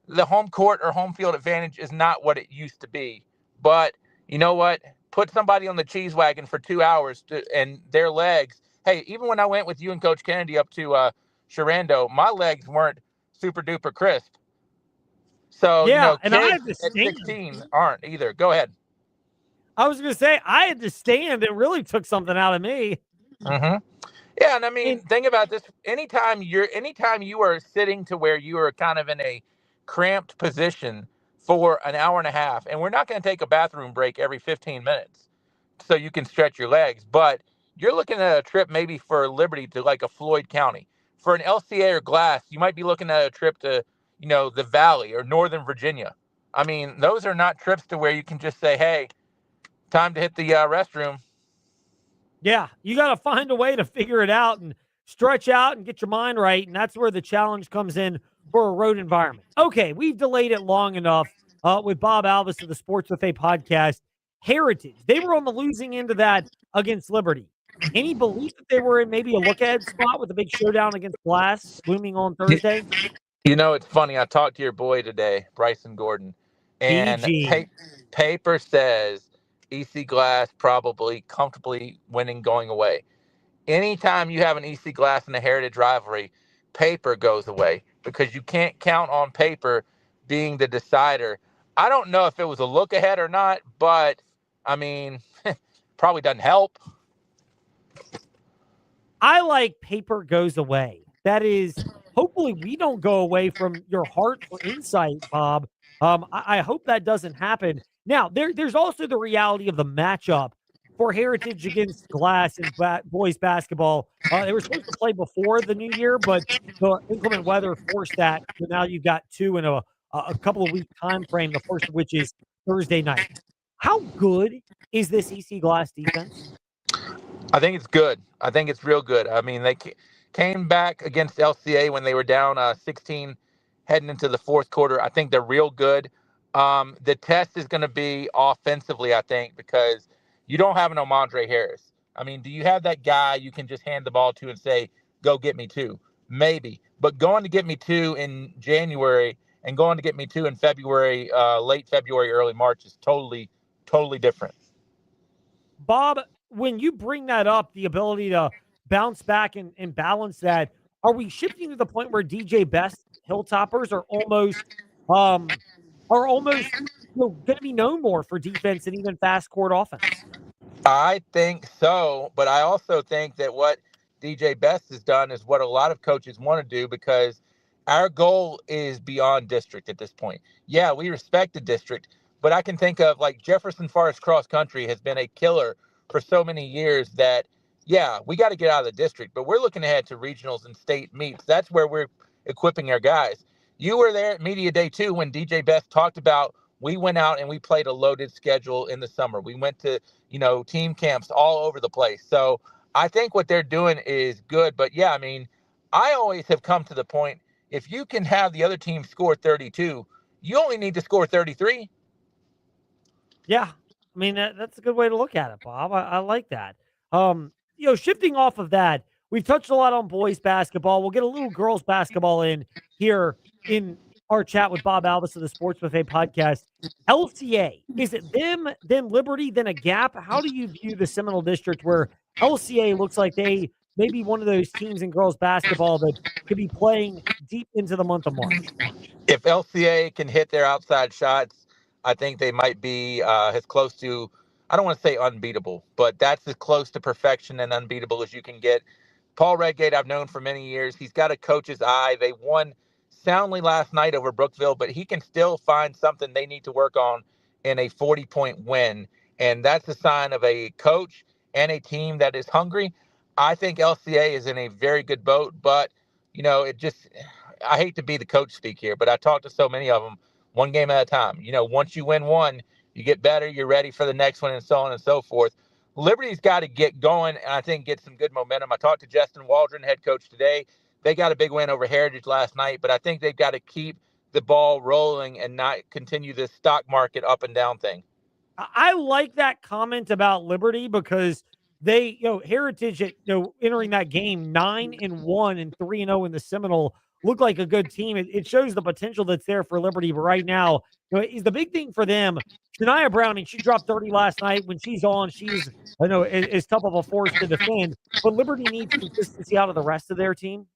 the home court or home field advantage is not what it used to be. But you know what? Put somebody on the cheese wagon for 2 hours and their legs. Hey, even when I went with you and Coach Kennedy up to Sharando, my legs weren't super duper crisp. So, yeah, and I kids had to at stand. 16 aren't either. Go ahead. I was going to say, I had to stand. It really took something out of me. Mm-hmm. Yeah, and I mean, think about this. Anytime you are sitting to where you are kind of in a cramped position for an hour and a half, and we're not going to take a bathroom break every 15 minutes so you can stretch your legs, but you're looking at a trip maybe for Liberty to like a Floyd County. For an LCA or Glass, you might be looking at a trip to, the Valley or Northern Virginia. I mean, those are not trips to where you can just say, hey, time to hit the restroom. Yeah, you got to find a way to figure it out and stretch out and get your mind right, and that's where the challenge comes in for a road environment. Okay, we've delayed it long enough with Bob Alvis of the Sports Buffet podcast. Heritage, they were on the losing end of that against Liberty. Any belief that they were in maybe a look-ahead spot with a big showdown against Glass looming on Thursday? It's funny. I talked to your boy today, Bryson Gordon, and paper says EC Glass probably comfortably winning going away. Anytime you have an EC Glass and a Heritage rivalry, paper goes away because you can't count on paper being the decider. I don't know if it was a look ahead or not, but I mean, probably doesn't help. I like paper goes away. That is, hopefully we don't go away from your heart for insight, Bob. I hope that doesn't happen. Now, there's also the reality of the matchup for Heritage against Glass in boys basketball. They were supposed to play before the new year, but the inclement weather forced that. So now you've got two in a couple of week time frame, the first of which is Thursday night. How good is this EC Glass defense? I think it's good. I think it's real good. I mean, they came back against LCA when they were down 16 heading into the fourth quarter. I think they're real good. The test is going to be offensively, I think, because you don't have an Omandre Harris. I mean, do you have that guy you can just hand the ball to and say, go get me two? Maybe. But going to get me two in January and going to get me two in February, late February, early March is totally different. Bob, when you bring that up, the ability to bounce back and balance that, are we shifting to the point where DJ Best Hilltoppers are almost going to be known more for defense and even fast court offense? I think so, but I also think that what DJ Best has done is what a lot of coaches want to do, because our goal is beyond district at this point. Yeah, we respect the district, but I can think of like Jefferson Forest Cross Country has been a killer for so many years that, yeah, we got to get out of the district, but we're looking ahead to regionals and state meets. That's where we're equipping our guys. You were there at Media Day 2 when DJ Best talked about we went out and we played a loaded schedule in the summer. We went to, team camps all over the place. So I think what they're doing is good. But yeah, I mean, I always have come to the point, if you can have the other team score 32, you only need to score 33. Yeah. I mean, that's a good way to look at it, Bob. I like that. Shifting off of that, we've touched a lot on boys basketball. We'll get a little girls basketball in here in our chat with Bob Alvis of the Sports Buffet podcast. LCA, is it them, then Liberty, then a gap? How do you view the Seminole District where LCA looks like they may be one of those teams in girls basketball that could be playing deep into the month of March? If LCA can hit their outside shots, I think they might be as close to, I don't want to say unbeatable, but that's as close to perfection and unbeatable as you can get. Paul Redgate, I've known for many years. He's got a coach's eye. They won soundly last night over Brookville, but he can still find something they need to work on in a 40-point win. And that's a sign of a coach and a team that is hungry. I think LCA is in a very good boat, but, I hate to be the coach speak here, but I talked to so many of them, one game at a time. Once you win one, you get better, you're ready for the next one, and so on and so forth. Liberty's got to get going, and I think get some good momentum. I talked to Justin Waldron, head coach, today. They got a big win over Heritage last night, but I think they've got to keep the ball rolling and not continue this stock market up and down thing. I like that comment about Liberty because they, Heritage, entering that game 9-1 and 3-0 in the Seminole look like a good team. It shows the potential that's there for Liberty. But right now, is the big thing for them. Shania Browning, she dropped 30 last night. When she's on, she's, is tough of a force to defend. But Liberty needs consistency out of the rest of their team.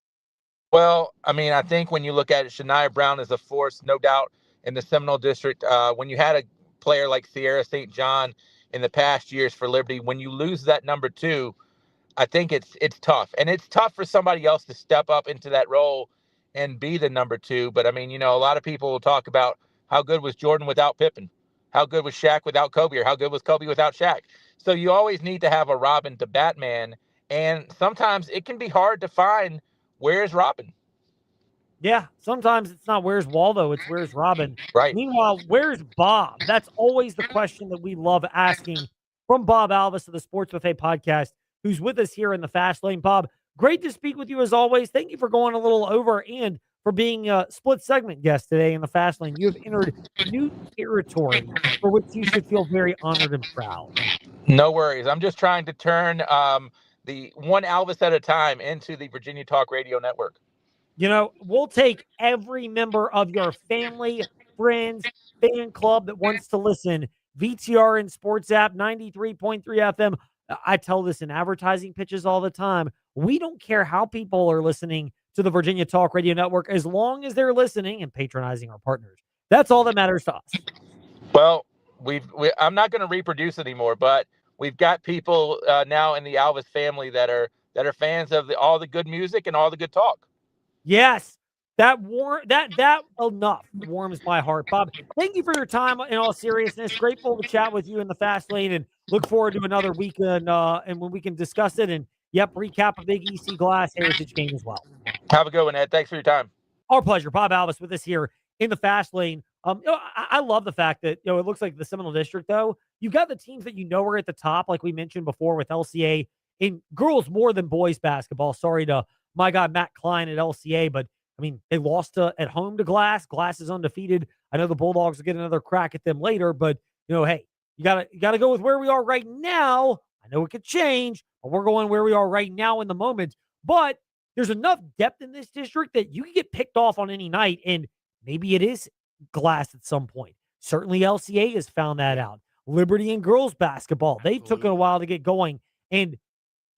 Well, I mean, I think when you look at it, Shania Brown is a force, no doubt, in the Seminole District. When you had a player like Sierra St. John in the past years for Liberty, when you lose that number 2, I think it's tough. And it's tough for somebody else to step up into that role and be the number 2. But, I mean, a lot of people will talk about how good was Jordan without Pippen, how good was Shaq without Kobe, or how good was Kobe without Shaq. So you always need to have a Robin to Batman. And sometimes it can be hard to find where's Robin. Yeah, sometimes it's not where's Waldo, it's where's Robin. Right. Meanwhile, where's Bob? That's always the question that we love asking from Bob Alvis of the Sports Buffet podcast, who's with us here in the Fast Lane. Bob, great to speak with you as always. Thank you for going a little over and for being a split segment guest today in the Fast Lane. You have entered new territory for which you should feel very honored and proud. No worries. I'm just trying to turn the one Alvis at a time into the Virginia Talk Radio Network. We'll take every member of your family, friends, fan club that wants to listen. VTR and Sports App, 93.3 FM. I tell this in advertising pitches all the time. We don't care how people are listening to the Virginia Talk Radio Network as long as they're listening and patronizing our partners. That's all that matters to us. Well, I'm not going to reproduce anymore, but we've got people now in the Alvis family that are that are fans of all the good music and all the good talk. Yes. That enough warms my heart. Bob, thank you for your time in all seriousness. Grateful to chat with you in the fast lane and look forward to another weekend and when we can discuss it and, recap a big EC Glass Heritage game as well. Have a good one, Ed. Thanks for your time. Our pleasure. Bob Alvis with us here in the fast lane. I love the fact that, it looks like the Seminole District, though, you've got the teams that are at the top, like we mentioned before with LCA in girls more than boys basketball. Sorry to my guy, Matt Klein at LCA, but they lost at home to Glass. Glass is undefeated. I know the Bulldogs will get another crack at them later, but hey, you gotta go with where we are right now. I know it could change, but we're going where we are right now in the moment. But there's enough depth in this district that you can get picked off on any night, and maybe it is Glass at some point. Certainly LCA has found that out. Liberty and girls basketball, they took a while to get going. And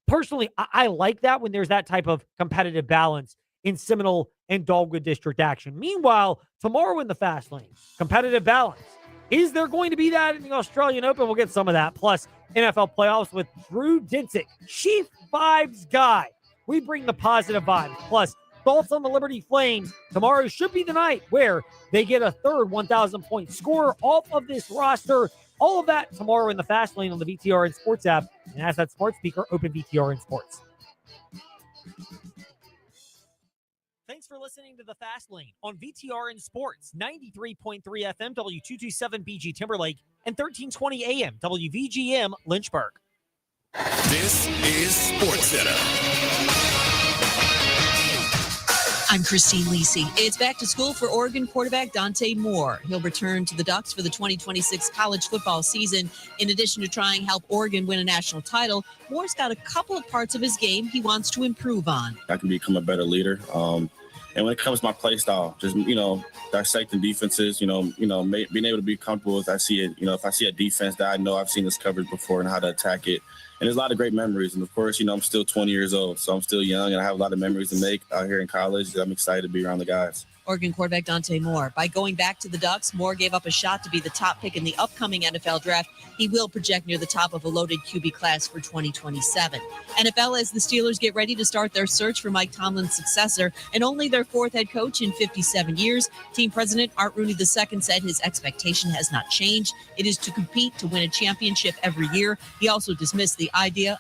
personally, I like that when there's that type of competitive balance in Seminole and Dogwood District action. Meanwhile, tomorrow in the fast lane, competitive balance. Is there going to be that in the Australian Open? We'll get some of that. Plus, NFL playoffs with Drew Dinsick, Chief Vibes guy. We bring the positive vibes. Plus, thoughts on the Liberty Flames. Tomorrow should be the night where they get a third 1,000-point scorer off of this roster. All of that tomorrow in the fast lane on the VTRN Sports app. And as that smart speaker, open VTRN Sports. Thanks for listening to The Fast Lane on VTRN Sports, 93.3 FM, W227 BG Timberlake, and 1320 AM, WVGM Lynchburg. This is Sports Center. I'm Christine Lisi. It's back to school for Oregon quarterback Dante Moore. He'll return to the Ducks for the 2026 college football season. In addition to trying to help Oregon win a national title, Moore's got a couple of parts of his game he wants to improve on. I can become a better leader. And when it comes to my play style, just, dissecting defenses, being able to be comfortable with, I see it, if I see a defense that I know I've seen this coverage before and how to attack it. And there's a lot of great memories. And, of course, I'm still 20 years old, so I'm still young, and I have a lot of memories to make out here in college. I'm excited to be around the guys. Oregon quarterback Dante Moore. By going back to the Ducks, Moore gave up a shot to be the top pick in the upcoming NFL draft. He will project near the top of a loaded QB class for 2027. NFL, as the Steelers get ready to start their search for Mike Tomlin's successor and only their fourth head coach in 57 years, team president Art Rooney II said his expectation has not changed. It is to compete to win a championship every year. He also dismissed the idea of